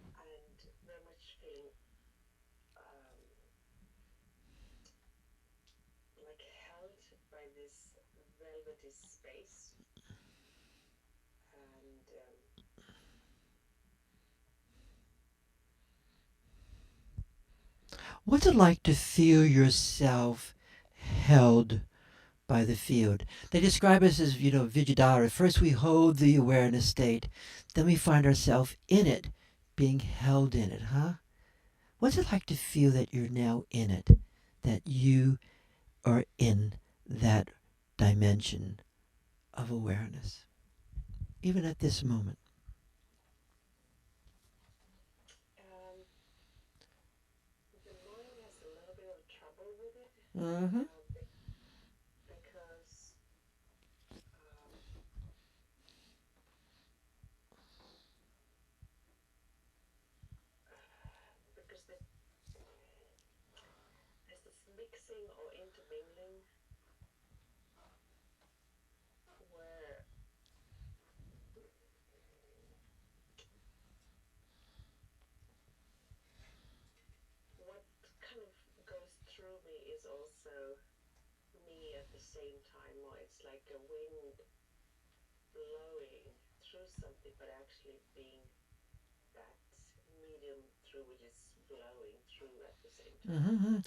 And very much feeling like held by this velvety space. And What's it like to feel yourself held by the field? They describe us as, Vijayadhara. First we hold the awareness state, then we find ourselves in it, being held in it, huh? What's it like to feel that you're now in it, that you are in that dimension of awareness, even at this moment? the mind has a little bit of trouble with it. Mm-hmm. Because because there's this mixing or intermingling where what kind of goes through me is also me at the same time, or it's like a wind blowing through something, but actually being that medium through which is blowing through at the same time. Mm-hmm.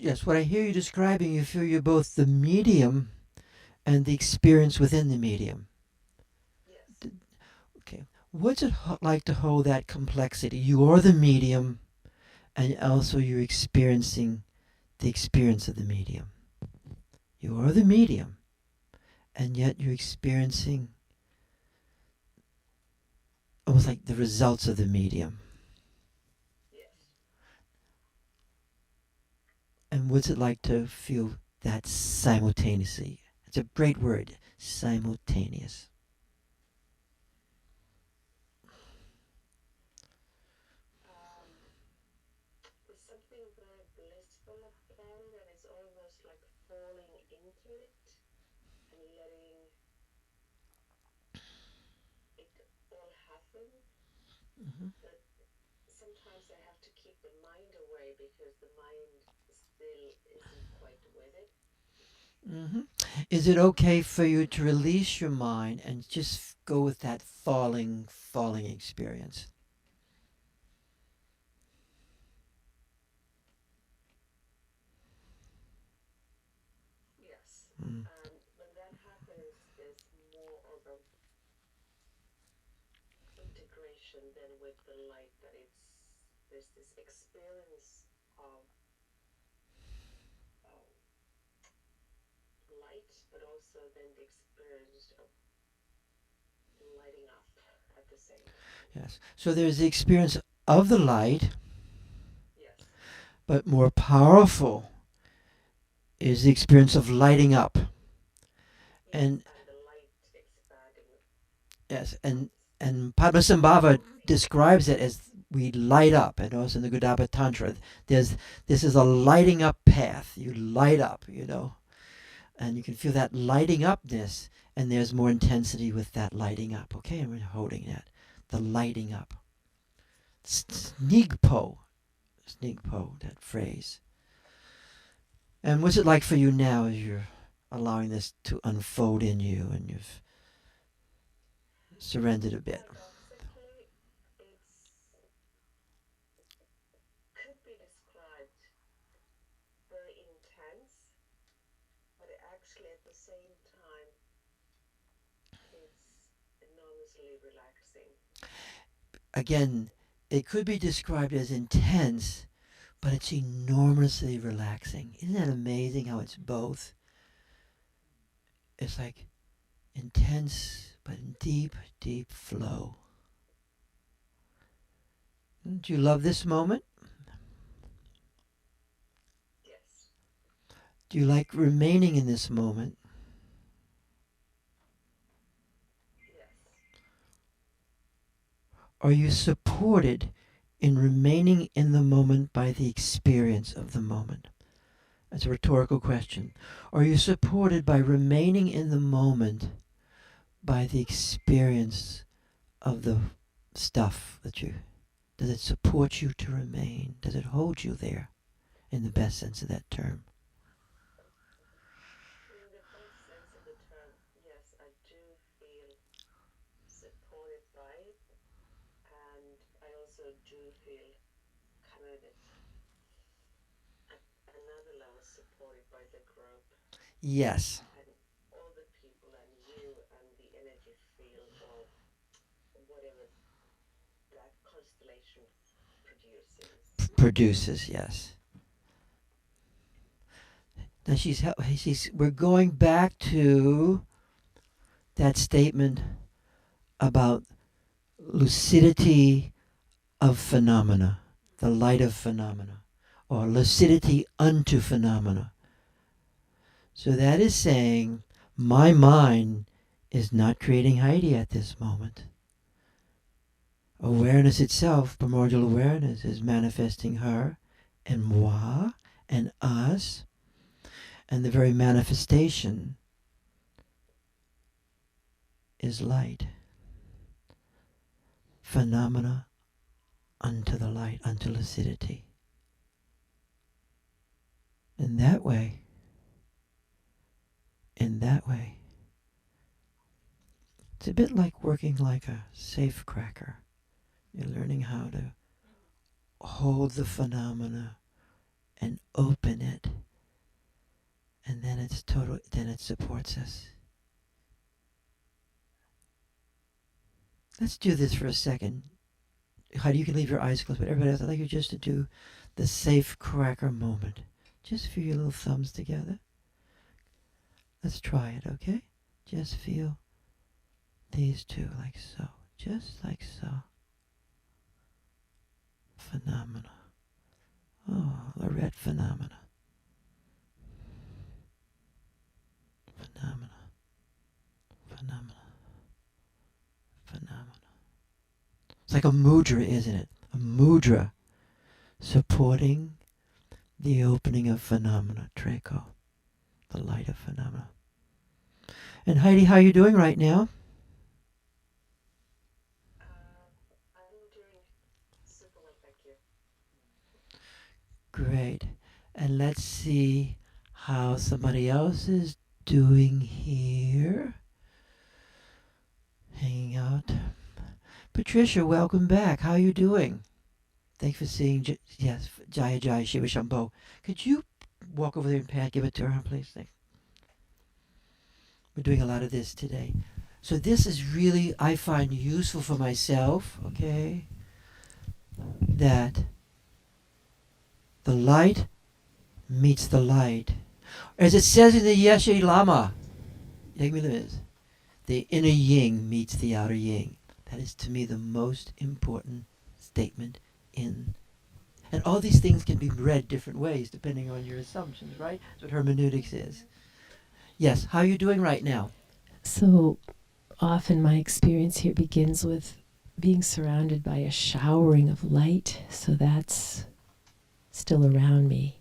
Yes, what I hear you describing, you feel you're both the medium and the experience within the medium. Yes. Okay. What's it like to hold that complexity? You are the medium, and also you're experiencing the experience of the medium. You are the medium, and yet you're experiencing almost like the results of the medium. Yes. And what's it like to feel that simultaneously? It's a great word, simultaneous. There's something very blissful about it, and it's almost like falling into it and letting it all happen. Mm-hmm. But sometimes I have to keep the mind away because the mind still isn't quite with it. Mm-hmm. Is it okay for you to release your mind and just go with that falling experience? Yes. Mm. And when that happens, there's more of a integration than with the light. That there's this experience of light, but also then the experience of lighting up at the same time. Yes. So there's the experience of the light, Yes. but more powerful is the experience of lighting up. Yes. And And the light Yes, and Padmasambhava describes it as we light up, and also in the Gaudapada Tantra, this is a lighting up path. You light up, and you can feel that lighting upness, and there's more intensity with that lighting up. Okay, and we're holding that, the lighting up. Snigpo, that phrase. And what's it like for you now as you're allowing this to unfold in you, and you've surrendered a bit? Paradoxically, it's could be described very intense, but actually at the same time, it's enormously relaxing. Again, it could be described as intense, but it's enormously relaxing. Isn't that amazing how it's both? It's like intense, but in deep, deep flow. Do you love this moment? Yes. Do you like remaining in this moment? Yes. Are you supported in remaining in the moment by the experience of the moment? That's a rhetorical question. Are you supported by remaining in the moment by the experience of the stuff that you... Does it support you to remain? Does it hold you there, in the best sense of that term? In the best sense of the term, yes, I do feel supported by it, and I also do feel kind of at another level supported by the group Yes. and all the people and you and the energy field or whatever that constellation Produces, yes. Now we're going back to that statement about lucidity of phenomena, the light of phenomena, or lucidity unto phenomena. So that is saying, my mind is not creating Heidi at this moment. Awareness itself, primordial awareness, is manifesting her and moi and us, and the very manifestation is light. Phenomena unto the light, unto lucidity. In that way, it's a bit like working like a safe cracker. You're learning how to hold the phenomena and open it, and then then it supports us. Let's do this for a second. Heidi, you can leave your eyes closed, but everybody else, I'd like you just to do the safe cracker moment. Just feel your little thumbs together. Let's try it, okay? Just feel these two like so. Just like so. Phenomena. Oh, the red phenomena. Phenomena. Phenomena. Phenomena. It's like a mudra, isn't it? A mudra supporting the opening of phenomena, Treco, the light of phenomena. And Heidi, how are you doing right now? I'm doing super well, thank you. Great. And let's see how somebody else is doing here. Hanging out. Patricia, welcome back. How are you doing? Thanks for seeing. Yes, Jaya Jaya Shiva Shambho. Could you walk over there and Pat, give it to her, please? Thanks. We're doing a lot of this today. So this is really, I find, useful for myself, okay? That the light meets the light. As it says in the Yeshe Lama, the inner yin meets the outer yin. That is, to me, the most important statement in... And all these things can be read different ways depending on your assumptions, right? That's what hermeneutics is. Yes, how are you doing right now? So often my experience here begins with being surrounded by a showering of light, so that's still around me.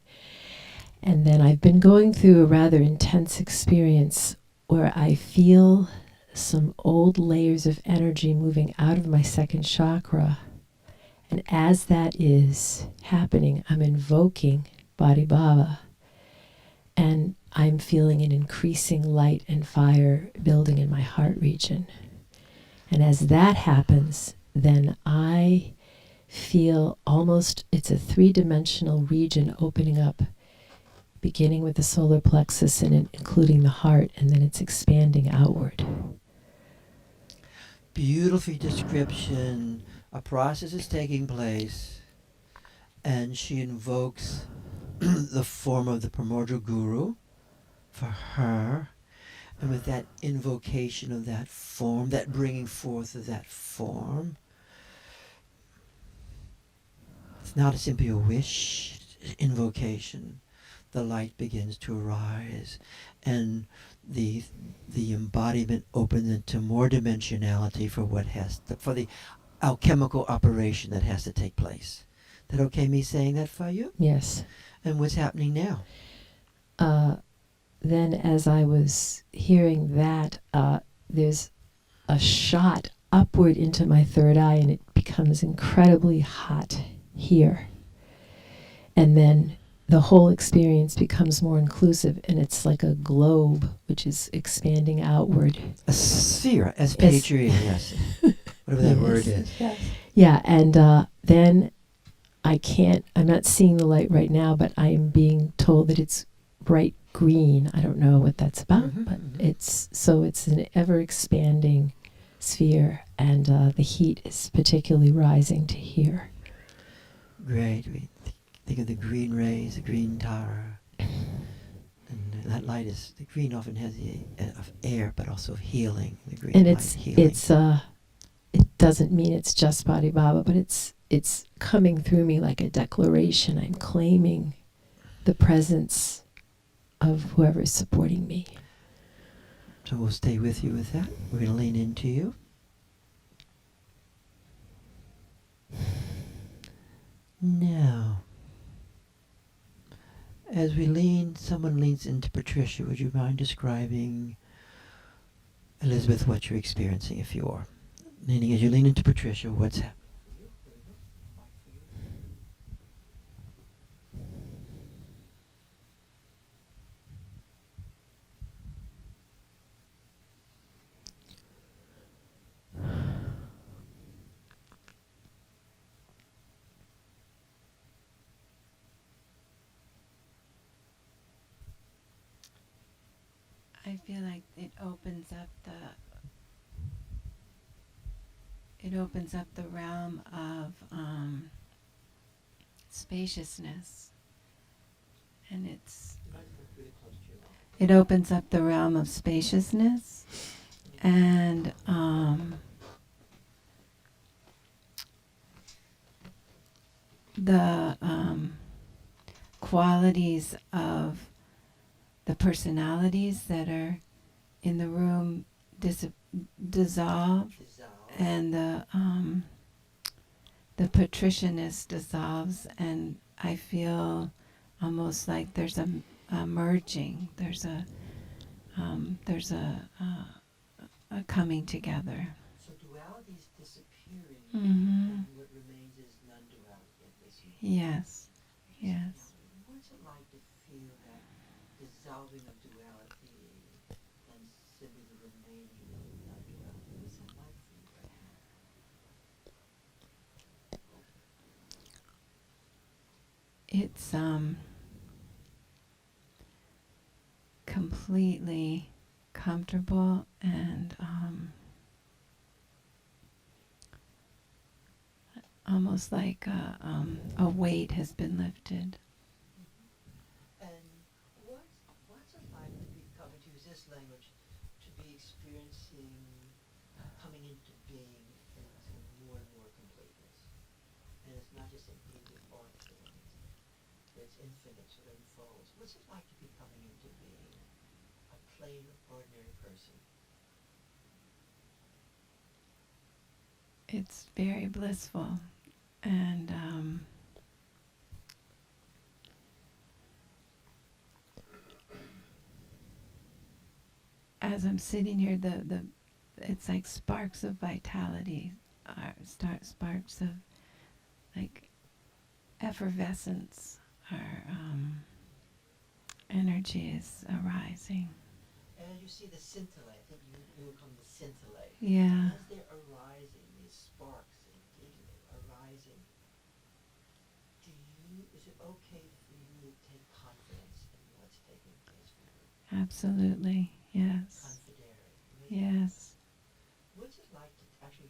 And then I've been going through a rather intense experience where I feel some old layers of energy moving out of my second chakra. And as that is happening, I'm invoking Body Baba. And I'm feeling an increasing light and fire building in my heart region. And as that happens, then I feel almost, it's a three-dimensional region opening up, beginning with the solar plexus and including the heart, and then it's expanding outward. Beautiful description. A process is taking place, and she invokes the form of the primordial guru for her. And with that invocation of that form, that bringing forth of that form, it's not simply a wish invocation. The light begins to arise, and the embodiment opens into more dimensionality for what has to, for the alchemical operation that has to take place. That okay, me saying that for you? Yes. And what's happening now? Then as I was hearing that, there's a shot upward into my third eye, and it becomes incredibly hot here. And then the whole experience becomes more inclusive, and it's like a globe which is expanding outward. A sphere, as Patriot, yes. Whatever that Yes. word is. Yes. Yeah, and then I'm not seeing the light right now, but I am being told that it's bright green. I don't know what that's about, Mhm, but mhm. it's an ever expanding sphere, and the heat is particularly rising to here. Great. We think of the green rays, the green Tara. And that light is, the green often has the of air, but also of healing. The green And light, it's healing. it doesn't mean it's just Body Baba, but it's coming through me like a declaration. I'm claiming the presence of whoever's supporting me. So we'll stay with you with that. We're going to lean into you. Now, as we lean, someone leans into Patricia. Would you mind describing, Elizabeth, what you're experiencing, if you are? Leaning, as you lean into Patricia, what's happening? I feel like it opens up the realm of spaciousness, and it opens up the realm of spaciousness, and the qualities of the personalities that are in the room dissolve, and the patricianness dissolves, and I feel almost like there's a merging. There's a coming together. So duality is disappearing, Mm-hmm. and what remains is non-duality, at least. Yes. Yes. What's it like to feel that dissolving of duality and simply the remaining of non-duality? What's that like for you right now? It's completely comfortable, and almost like a weight has been lifted. And what's it like to be coming to use this language, to be experiencing coming into being into more and more completeness? And it's not just an immediate thought thing, it's infinite, so it unfolds. What's it like to be coming into being a plain, ordinary person? it's very blissful. And as I'm sitting here, the it's like sparks of vitality, sparks of like effervescence, or energy is arising. And you see the scintillate, I think you would call them the scintillate. Yeah. As they're arising, these sparks arising, is it okay for you to take confidence in what's taking place for you? Absolutely. Yes. Confidere. Yes. What's it like to actually,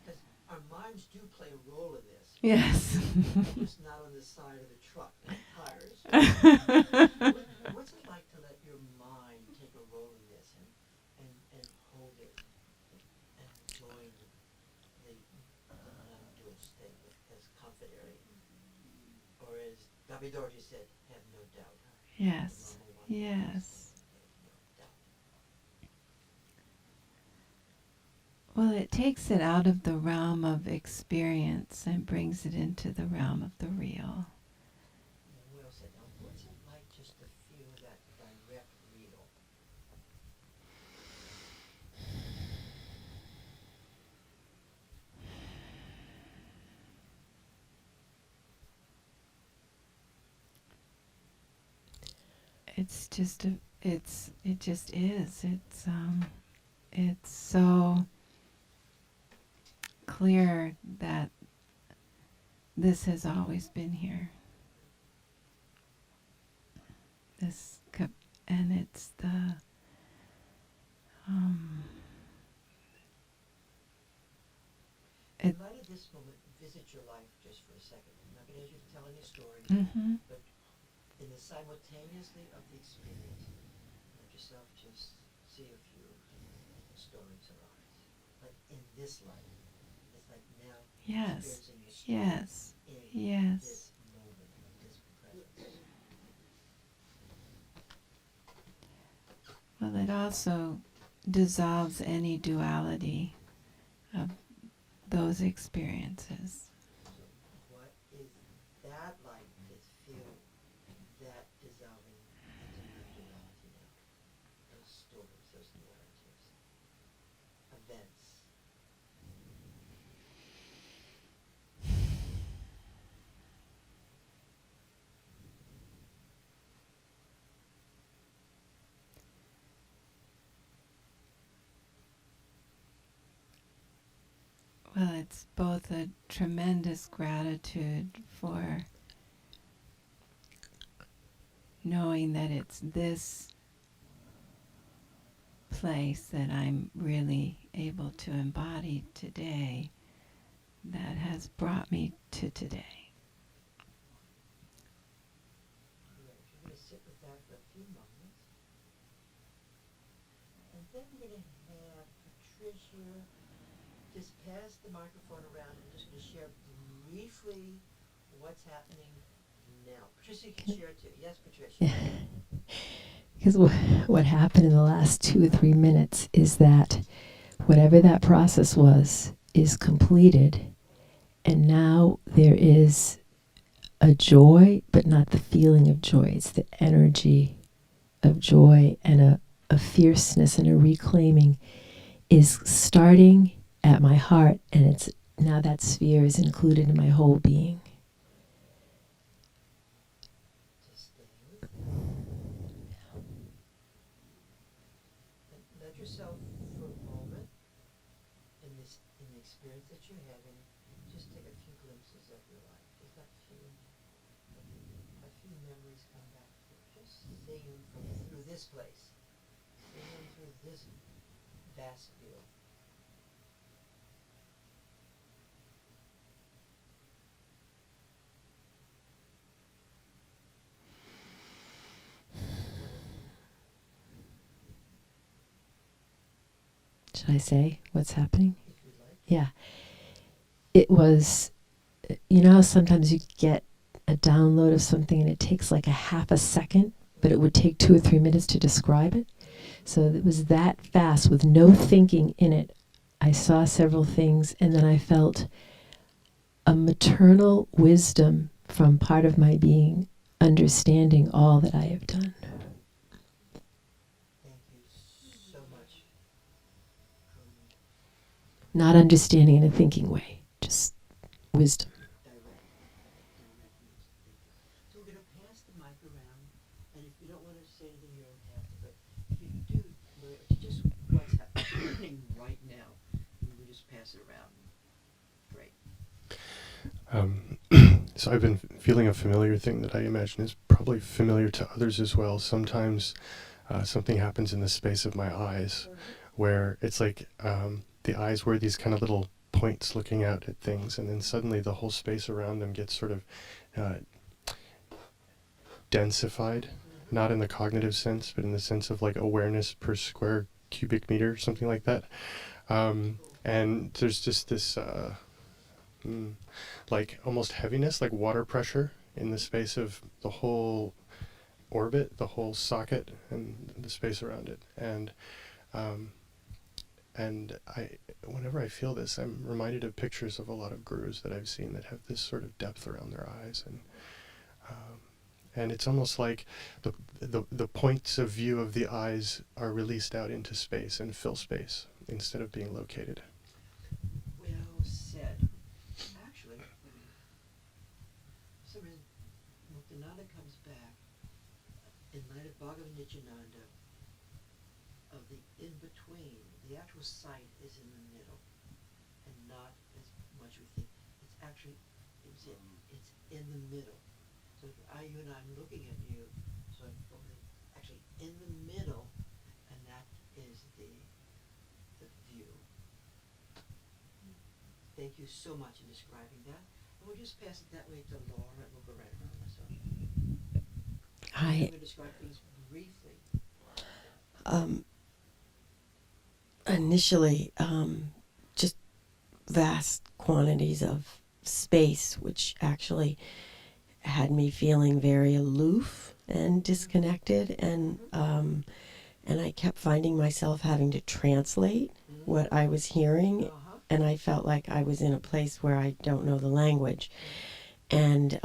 because our minds do play a role in this. Yes. Just not on the side of the truck, with tires. What's it like to let your mind take a role in this and hold it and join the non-dual state as confidere? Or as Gabi Dorji said, have no doubt. Yes. Yes. Well, it takes it out of the realm of experience and brings it into the realm of the real. Well said. Now, what's it like just to feel that direct real? It's just it just is. It's so clear that this has always been here. And it's the In light of this moment, visit your life just for a second. I'm not going to ask you to tell any story, but in the simultaneously of the experience, let yourself just see a few stories arise. Like in this life, it's like now yes, experiencing the story yes, in yes. this moment, this presence. Well, it also dissolves any duality of those experiences. So what is that like to feel that dissolving into non-duality now? Those stories, those narratives, events. Well, it's both a tremendous gratitude for knowing that it's this place that I'm really able to embody today that has brought me to today. Great. You're going to sit with that for a few moments. And then we're going to have Patricia just pass the microphone around and just going to share briefly what's happening now. Patricia can share too. Yes, Patricia. Because what happened in the last 2 or 3 minutes is that whatever that process was is completed, and now there is a joy, but not the feeling of joy. It's the energy of joy, and a fierceness and a reclaiming is starting at my heart, and it's now that sphere is included in my whole being. Just stay with it. And let yourself for a moment in the experience that you're having, just take a few glimpses of your life. Just a few memories come back to you. Just seeing from through this place. Seeing through this vast view. Should I say what's happening? If you'd like. Yeah. It was, you know how sometimes you get a download of something and it takes like a half a second, but it would take 2 or 3 minutes to describe it? So it was that fast with no thinking in it. I saw several things, and then I felt a maternal wisdom from part of my being understanding all that I have done. Thank you so much. Not understanding in a thinking way, just wisdom. Direct news. Thank you. So we're going to pass the mic around, and if you don't want to say anything, you don't have to, but if you do, just what's happening right now, we will just pass it around. Great. So I've been feeling a familiar thing that I imagine is probably familiar to others as well. Sometimes something happens in the space of my eyes where it's like the eyes were these kind of little points looking out at things, and then suddenly the whole space around them gets sort of densified, not in the cognitive sense, but in the sense of like awareness per square cubic meter, something like that. And there's just this like almost heaviness, like water pressure in the space of the whole orbit, the whole socket, and the space around it. And whenever I feel this, I'm reminded of pictures of a lot of gurus that I've seen that have this sort of depth around their eyes, and it's almost like the points of view of the eyes are released out into space and fill space instead of being located. Well said. Actually, for some reason, Muktananda comes back in light of Bhagavan Nityananda of the in-between. The actual sight is in the middle and not as much we think. It's actually, it's in the middle. So you and I, I'm looking at you, so I'm actually in the middle, and that is the view. Thank you so much in describing that. And we'll just pass it that way to Laura, and we'll go right around this one. I'm going to describe things briefly. Initially, just vast quantities of space, which actually had me feeling very aloof and disconnected, and I kept finding myself having to translate what I was hearing, and I felt like I was in a place where I don't know the language, and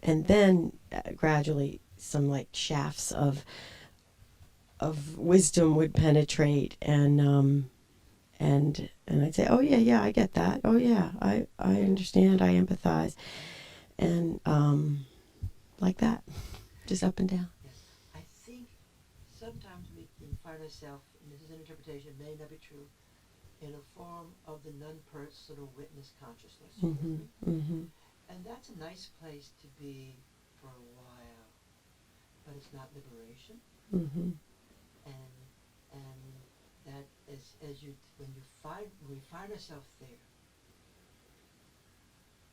then gradually some like shafts of wisdom would penetrate, and I'd say, oh yeah, I get that. Oh yeah, I understand. I empathize, and like that, just up and down. Yes. I think sometimes we can find ourselves, and this is an interpretation, may not be true, in a form of the non-personal witness consciousness. And that's a nice place to be for a while, but it's not liberation. And that is, when we find ourselves there,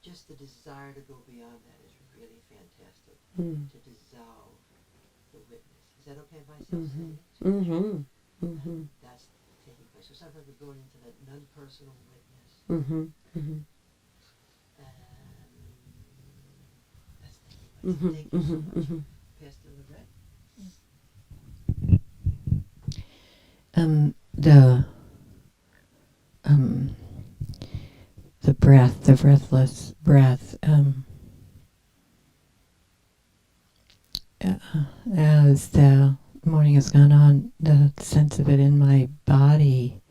just the desire to go beyond that is really fantastic. To dissolve the witness. Is that okay if I say that's taking place. So sometimes we're going into that non-personal witness. And that's taking place. Thank you so much. Pastor Lorette. The breath, the breathless breath, as the morning has gone on, the sense of it in my body,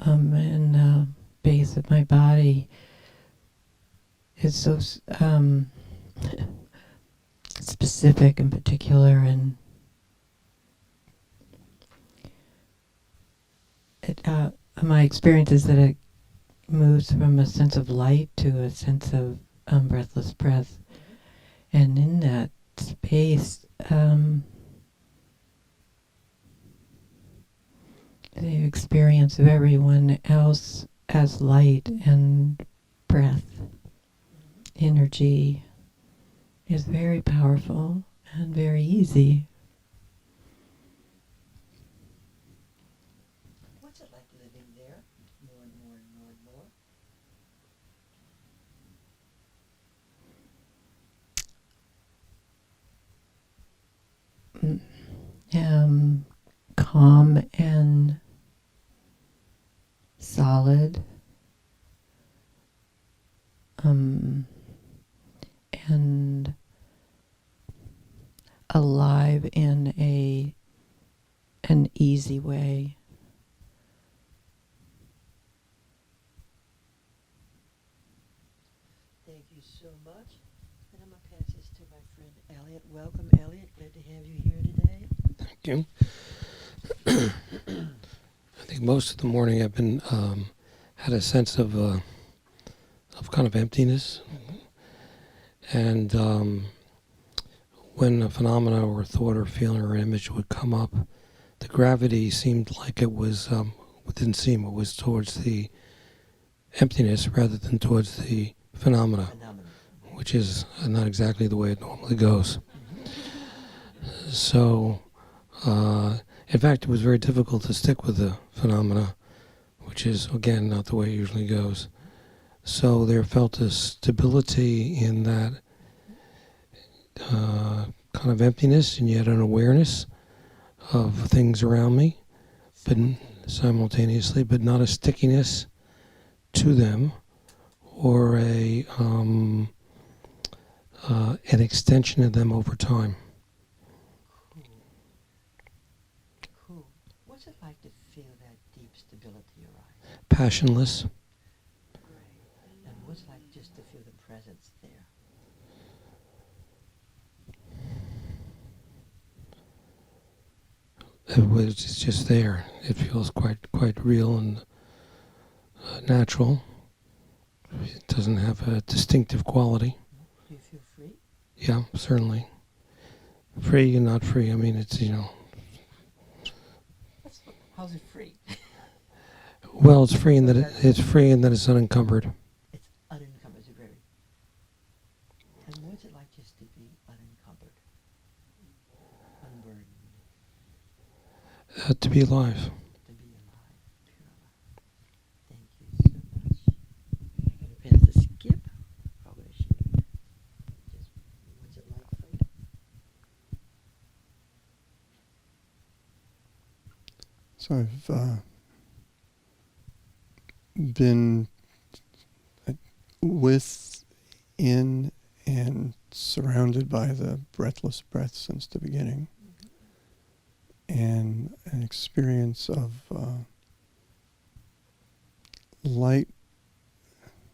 in the base of my body, is so specific and particular, and my experience is that it moves from a sense of light to a sense of breathless breath. And in that space, the experience of everyone else as light and breath, energy, is very powerful and very easy. What's it like living there? More and more and more and more. Calm and solid, and alive in an easy way. Thank you so much. And I'm going to pass this to my friend Elliot. Welcome, Elliot. Glad to have you here today. Thank you. I think most of the morning I've been had a sense of kind of emptiness, and when a phenomena or a thought or feeling or image would come up, the gravity seemed like it was it was towards the emptiness rather than towards the phenomena, which is not exactly the way it normally goes. So, in fact, it was very difficult to stick with the phenomena, which is, again, not the way it usually goes. So there felt a stability in that kind of emptiness, and yet an awareness of things around me, but simultaneously, but not a stickiness to them, or an extension of them over time. Cool. What's it like to feel that deep stability arise? Passionless. Great. And what's it like just to feel the presence there? It's just there. It feels quite real and natural. It doesn't have a distinctive quality. Do you feel free? Yeah, certainly. Free and not free. I mean, it's, How's it free? well, it's free in that it's free and that it's unencumbered. It's unencumbered. It's very. And what's it like just to be unencumbered? Unburdened. To be alive. To be alive. Pure alive. Thank you so much. I'm going to pass the skip. Probably I should. Just, what's it like for you? So I've been within and surrounded by the breathless breath since the beginning, and an experience of light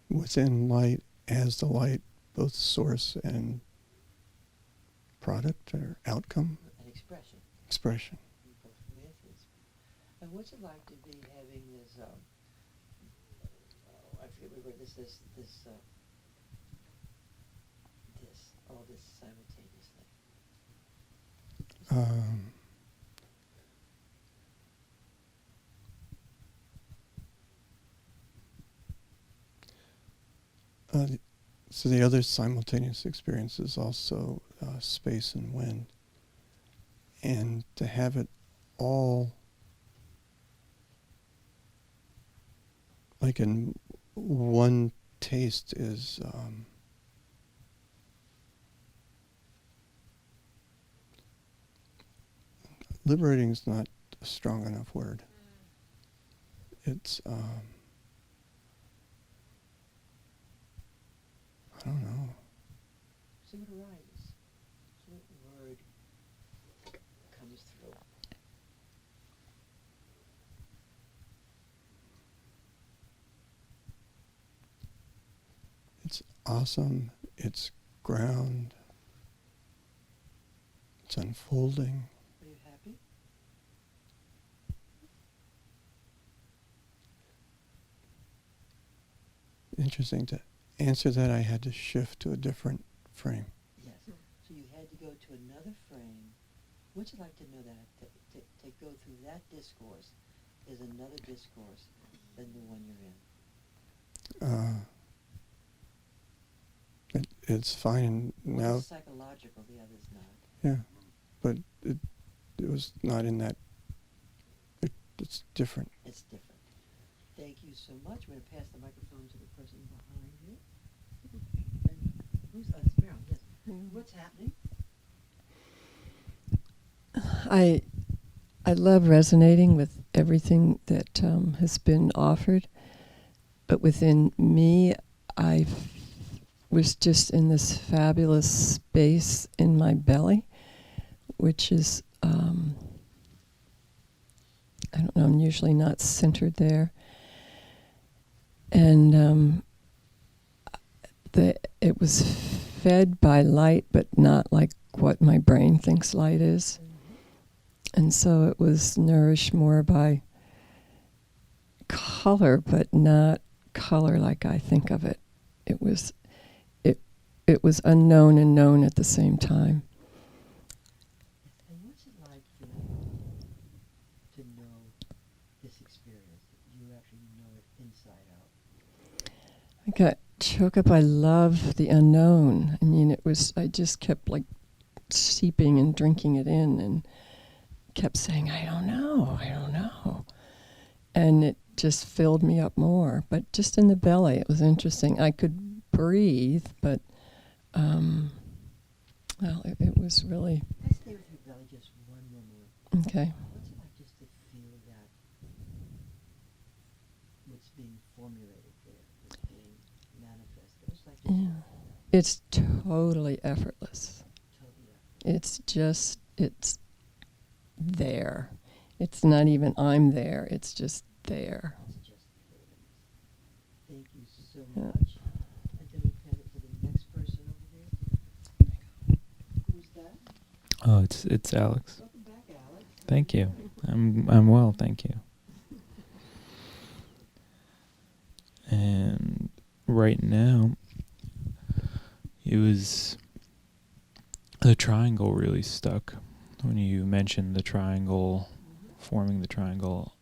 within light as the light, both source and product or outcome. An expression. Expression. Both with is. And what's it like to be having this? I forget what word this all this simultaneously. So the other simultaneous experience is also space and wind. And to have it all like in one taste is liberating is not a strong enough word. It's I don't know. See what arises. See what word comes through. It's awesome. It's ground. It's unfolding. Are you happy? Interesting. To answer that, I had to shift to a different frame. Yes. So you had to go to another frame. What's it like to know that? To go through that discourse is another discourse than the one you're in. It's fine now. One's psychological, the other's not. Yeah, but it was not in that. It's different. It's different. Thank you so much. I'm going to pass the microphone to the person behind you. And who's it's Meryl, yes. What's happening? I love resonating with everything that has been offered. but within me, was just in this fabulous space in my belly, which is, I don't know, I'm usually not centered there. And it was fed by light, but not like what my brain thinks light is. And so it was nourished more by color, but not color like I think of it. It was unknown and known at the same time. And what's it like for you to know this experience? You actually know it inside out. I got choked up. I love the unknown. I mean, I just kept like seeping and drinking it in and kept saying, I don't know. And it just filled me up more. But just in the belly, it was interesting. I could breathe, but it was really... Let's stay with your belly just one more moment. Okay. What's it like just to feel that what's being formulated there, what's being manifested? It's like It's totally effortless. totally effortless. It's there. It's not even I'm there. It's just there. It's just there. Thank you so Yeah. much. And then we pan it to the next person over there. Who's that? Oh, it's Alex. Welcome back, Alex. Thank you. I'm well, thank you. And right now, it was the triangle really stuck when you mentioned the triangle, forming the triangle,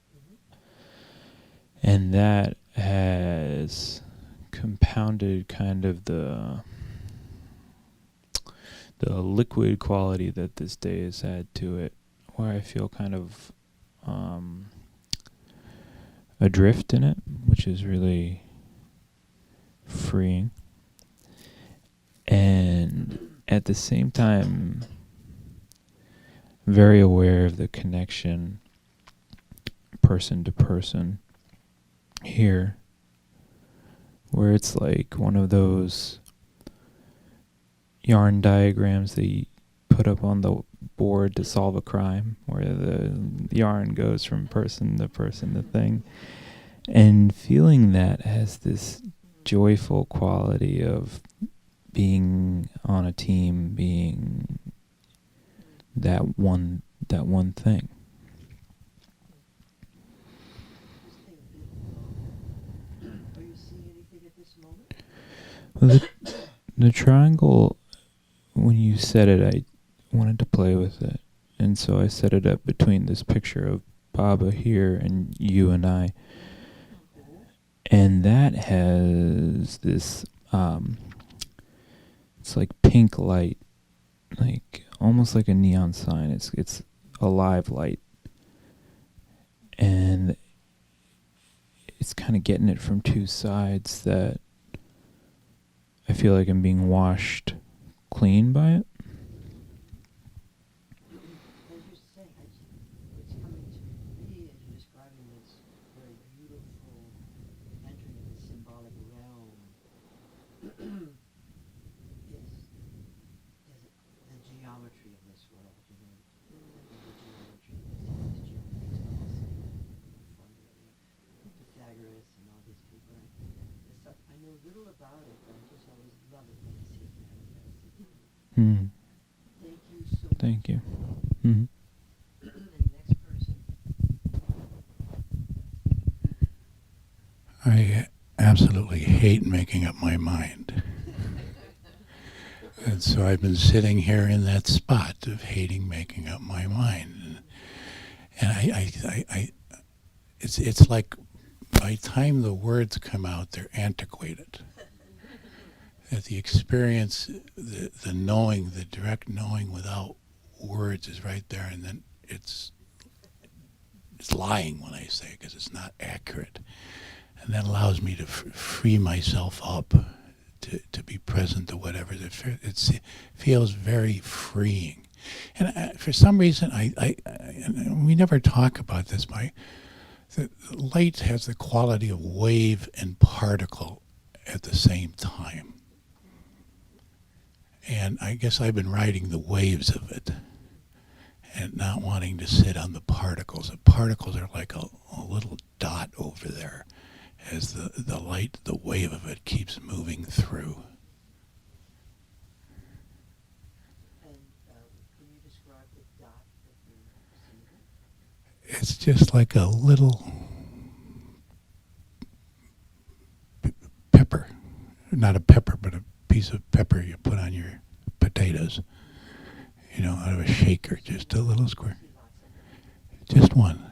and that has compounded kind of the liquid quality that this day has had to it, where I feel kind of adrift in it, which is really freeing. And at the same time, very aware of the connection person to person here, where it's like one of those yarn diagrams that you put up on the board to solve a crime, where the yarn goes from person to thing, and feeling that has this joyful quality of being on a team, being that one thing. Are you seeing anything at this moment? Well, the triangle, when you said it, I wanted to play with it. And so I set it up between this picture of Baba here and you and I. And that has this, it's like pink light, like almost like a neon sign. It's a live light. And it's kind of getting it from two sides that I feel like I'm being washed clean by it. And you're saying, it's coming to me as you're describing this very beautiful entering of the symbolic realm. The geometry of this world, the geometry, this formulating Pythagoras and all these people. I know little about it, but I just always love it when I see it manifested. Mm. Thank you so much. Thank you. Mm-hmm. And next person. I absolutely hate making up my mind. And so I've been sitting here in that spot of hating making up my mind. And it's like by the time the words come out, they're antiquated. That the experience, the knowing, the direct knowing without words is right there, and then it's lying when I say it because it's not accurate. And that allows me to free myself up to be present to whatever. It feels very freeing. And for some reason, and we never talk about this, The light has the quality of wave and particle at the same time. And I guess I've been riding the waves of it and not wanting to sit on the particles. The particles are like a little dot over there as the light, the wave of it keeps moving through. And can you describe the dot that you're seeing? It's just like a little pepper. Not a pepper, but a piece of pepper you put on your potatoes. You know, out of a shaker, just a little square. Just one.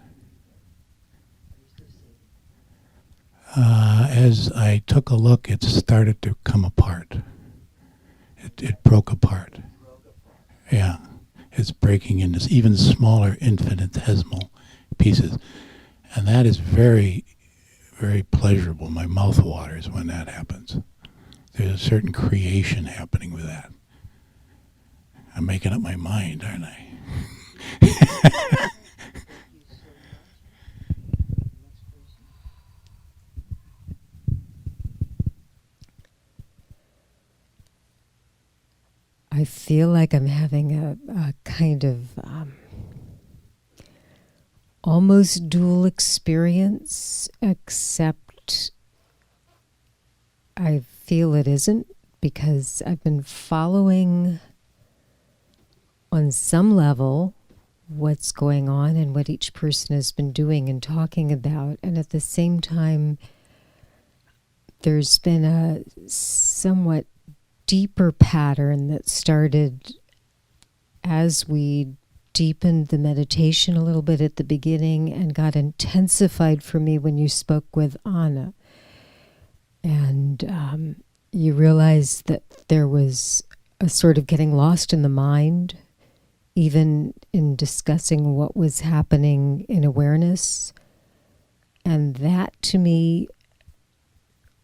As I took a look, it started to come apart. It broke apart. Yeah. It's breaking into even smaller infinitesimal pieces. And that is very, very pleasurable. My mouth waters when that happens. There's a certain creation happening with that. I'm making up my mind, aren't I? I feel like I'm having a kind of almost dual experience, except I feel it isn't, because I've been following on some level what's going on and what each person has been doing and talking about, and at the same time there's been a somewhat deeper pattern that started as we deepened the meditation a little bit at the beginning and got intensified for me when you spoke with Anna. And you realized that there was a sort of getting lost in the mind, even in discussing what was happening in awareness. And that to me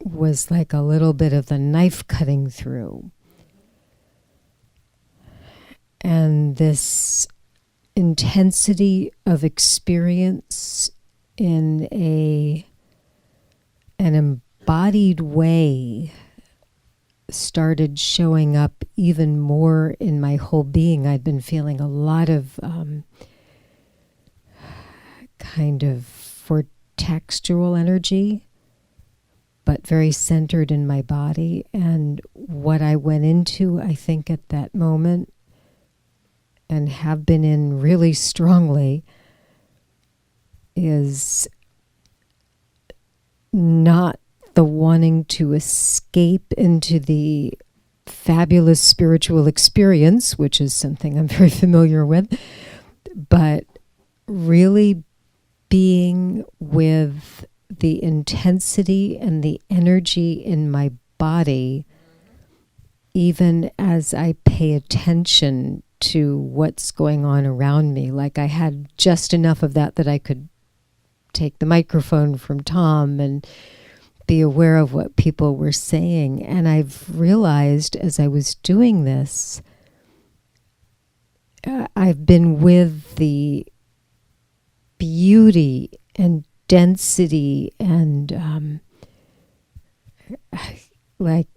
was like a little bit of the knife cutting through. And this intensity of experience in an embodied way started showing up even more in my whole being. I'd been feeling a lot of kind of vortexual energy, but very centered in my body. And what I went into, I think, at that moment, and have been in really strongly, is not the wanting to escape into the fabulous spiritual experience, which is something I'm very familiar with, but really being with the intensity and the energy in my body, even as I pay attention to what's going on around me. Like I had just enough of that I could take the microphone from Tom and be aware of what people were saying. And I've realized as I was doing this, I've been with the beauty and density and like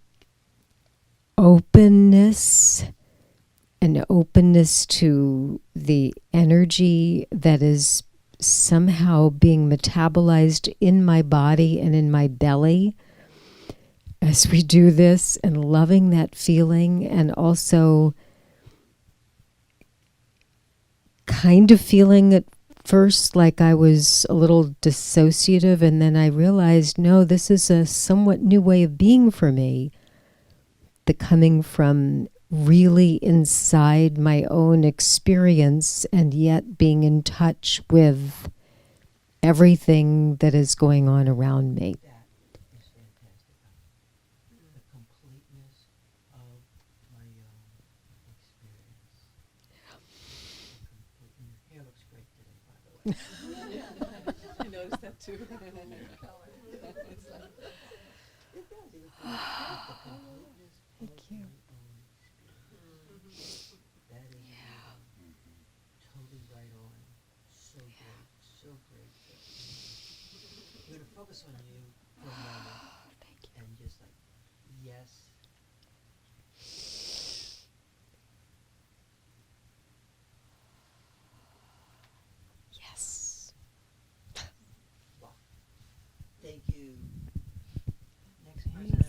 openness, and openness to the energy that is somehow being metabolized in my body and in my belly as we do this, and loving that feeling, and also kind of feeling at first like I was a little dissociative, and then I realized, no, this is a somewhat new way of being for me, the coming from really inside my own experience and yet being in touch with everything that is going on around me. That is fantastic. The completeness of my experience. Your hair looks great today, by the way. I noticed that too. Thank you. That is totally right on. So great, so great. focus on you for a moment. Thank you. And just like, yes. Yes. Wow. Thank you. Next person.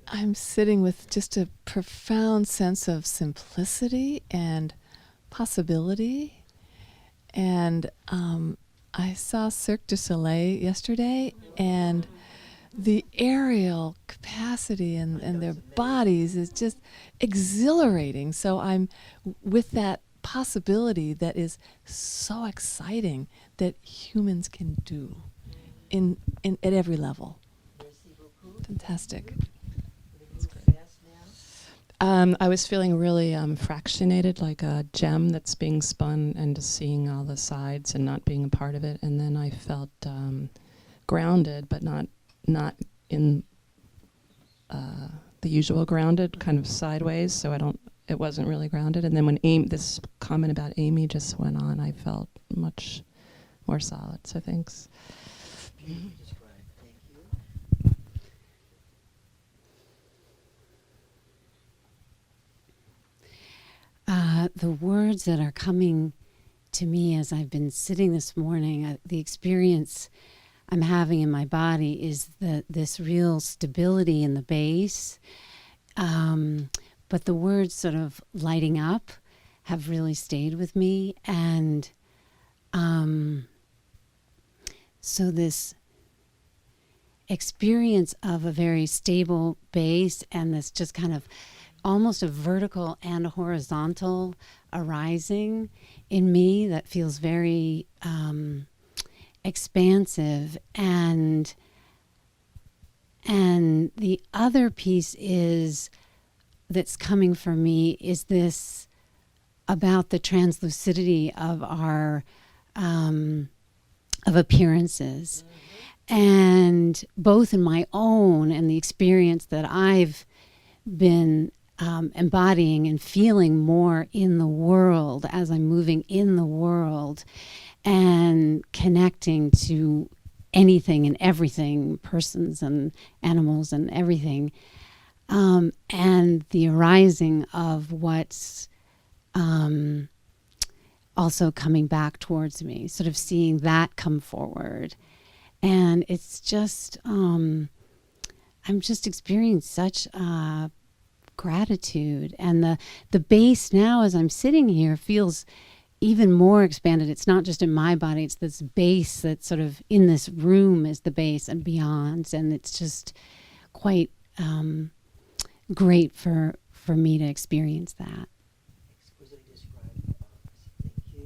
I'm sitting with just a profound sense of simplicity and possibility. And I saw Cirque du Soleil yesterday, and the aerial capacity and their bodies is just exhilarating. So I'm with that possibility that is so exciting that humans can do in at every level. Fantastic. I was feeling really fractionated, like a gem that's being spun, and just seeing all the sides and not being a part of it. And then I felt grounded, but not in the usual grounded, kind of sideways. So it wasn't really grounded. And then when this comment about Amy just went on, I felt much more solid. So thanks. Beautifully described. Thank you. The words that are coming to me as I've been sitting this morning, the experience I'm having in my body is this real stability in the base. But the words sort of lighting up have really stayed with me. And so this experience of a very stable base and this just kind of almost a vertical and a horizontal arising in me that feels very expansive. And the other piece is that's coming for me is this about the translucidity of our of appearances. And both in my own and the experience that I've been embodying and feeling more in the world as I'm moving in the world and connecting to anything and everything, persons and animals and everything, and the arising of what's also coming back towards me, sort of seeing that come forward. And it's just, I'm just experiencing such gratitude. And the base now as I'm sitting here feels even more expanded. It's not just in my body, it's this base that's sort of in this room is the base and beyond. And it's just quite great for me to experience that. Exquisitely described. Thank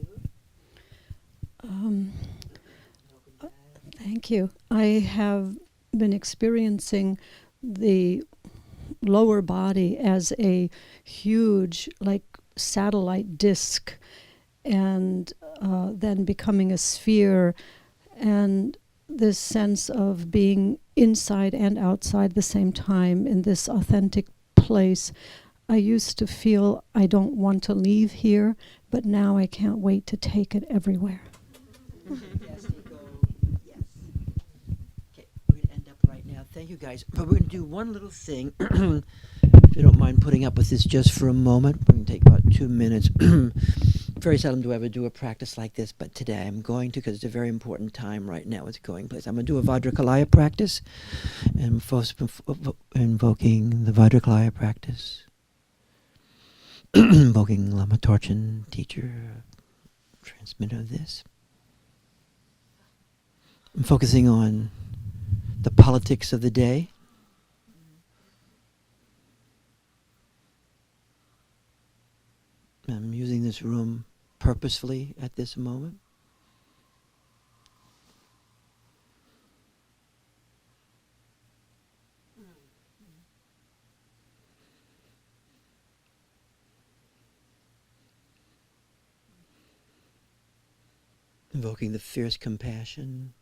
you. Thank you. I have been experiencing the lower body as a huge, like, satellite disk, and then becoming a sphere, and this sense of being inside and outside the same time in this authentic place. I used to feel I don't want to leave here, but now I can't wait to take it everywhere. Yes, Nico. Yes. Okay, we're going to end up right now. Thank you, guys. But we're going to do one little thing. If you don't mind putting up with this just for a moment, we're going to take about 2 minutes. Very seldom do I ever do a practice like this, but today I'm going to because it's a very important time right now. It's going place. I'm going to do a Vajrakalaya practice, and first invoking the Vajrakalaya practice. Invoking Lama Torchen, teacher, transmitter of this. I'm focusing on the politics of the day. I'm using this room purposefully at this moment. Invoking the fierce compassion.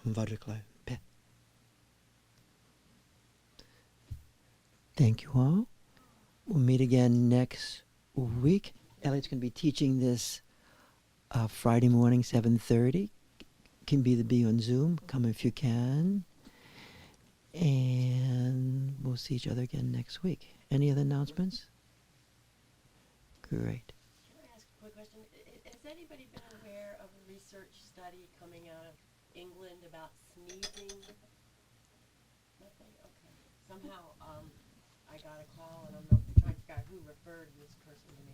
Vajrakalaya. Thank you all. We'll meet again next week. Elliot's going to be teaching this Friday morning, 7:30. Can be on Zoom. Come if you can. And we'll see each other again next week. Any other announcements? Great. Can I ask a quick question? Has anybody been aware of a research study coming out of England about sneezing? Nothing? Okay. Somehow I got a call, and I'm not trying to figure out who referred this person to me.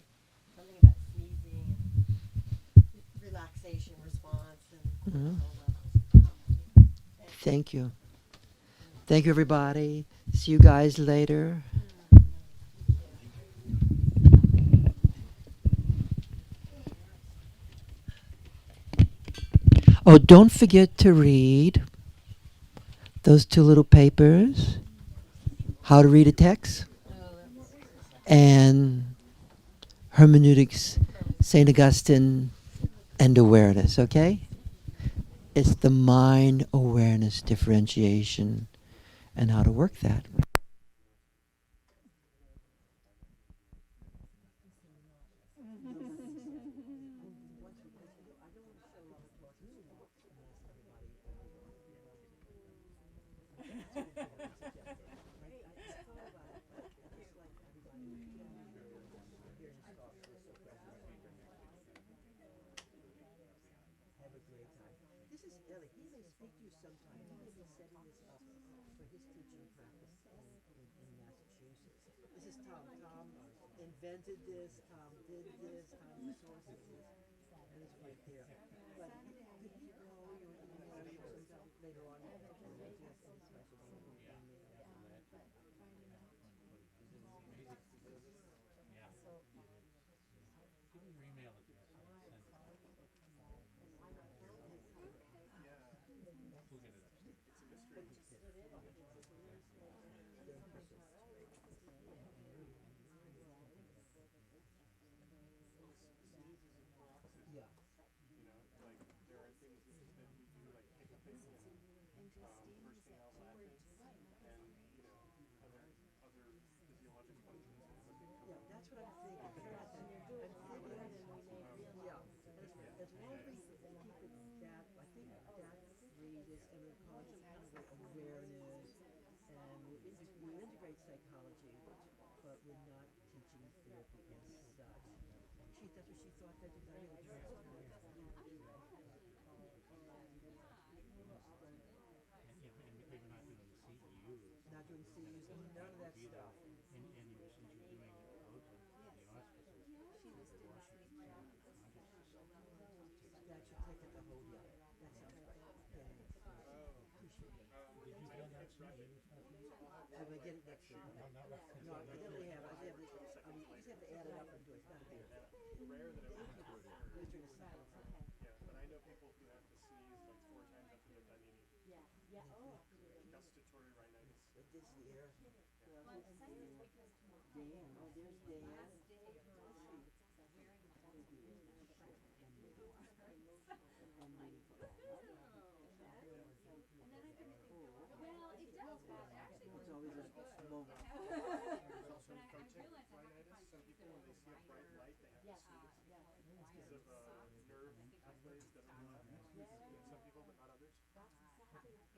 Something about sneezing and relaxation response and cortisol levels. Thank you. Thank you, everybody. See you guys later. Oh, don't forget to read those two little papers, How to Read a Text, and Hermeneutics, St. Augustine, and Awareness, okay? It's the mind awareness differentiation and how to work that. This is Ellie. He may speak to you sometime. He may be setting this up for his teaching practice in Massachusetts. This is Tom. Tom invented this. Tom did this. Tom resources this. And it's right there. But could he blow your email sometime later on? Psychology, but we're not teaching therapy as such. That's what she thought. That's exactly what she was doing. Not doing CEUs, none of that stuff. That should take it the whole year. That sounds great. Appreciate it. I'm going to get it next week. No, I definitely have. I just have to add it up and do it. It's not a big deal. Rare that everyone has it. Yeah, but I know people who have to sneeze like 4 times after they're done eating. Yeah. Oh. Gustatory rhinitis. This year. Yeah. Well, Dan. Oh, there's Dan. It's always a moment. There's also photic rhinitis. Some people, when they see a bright light, they have to sneeze. It's because of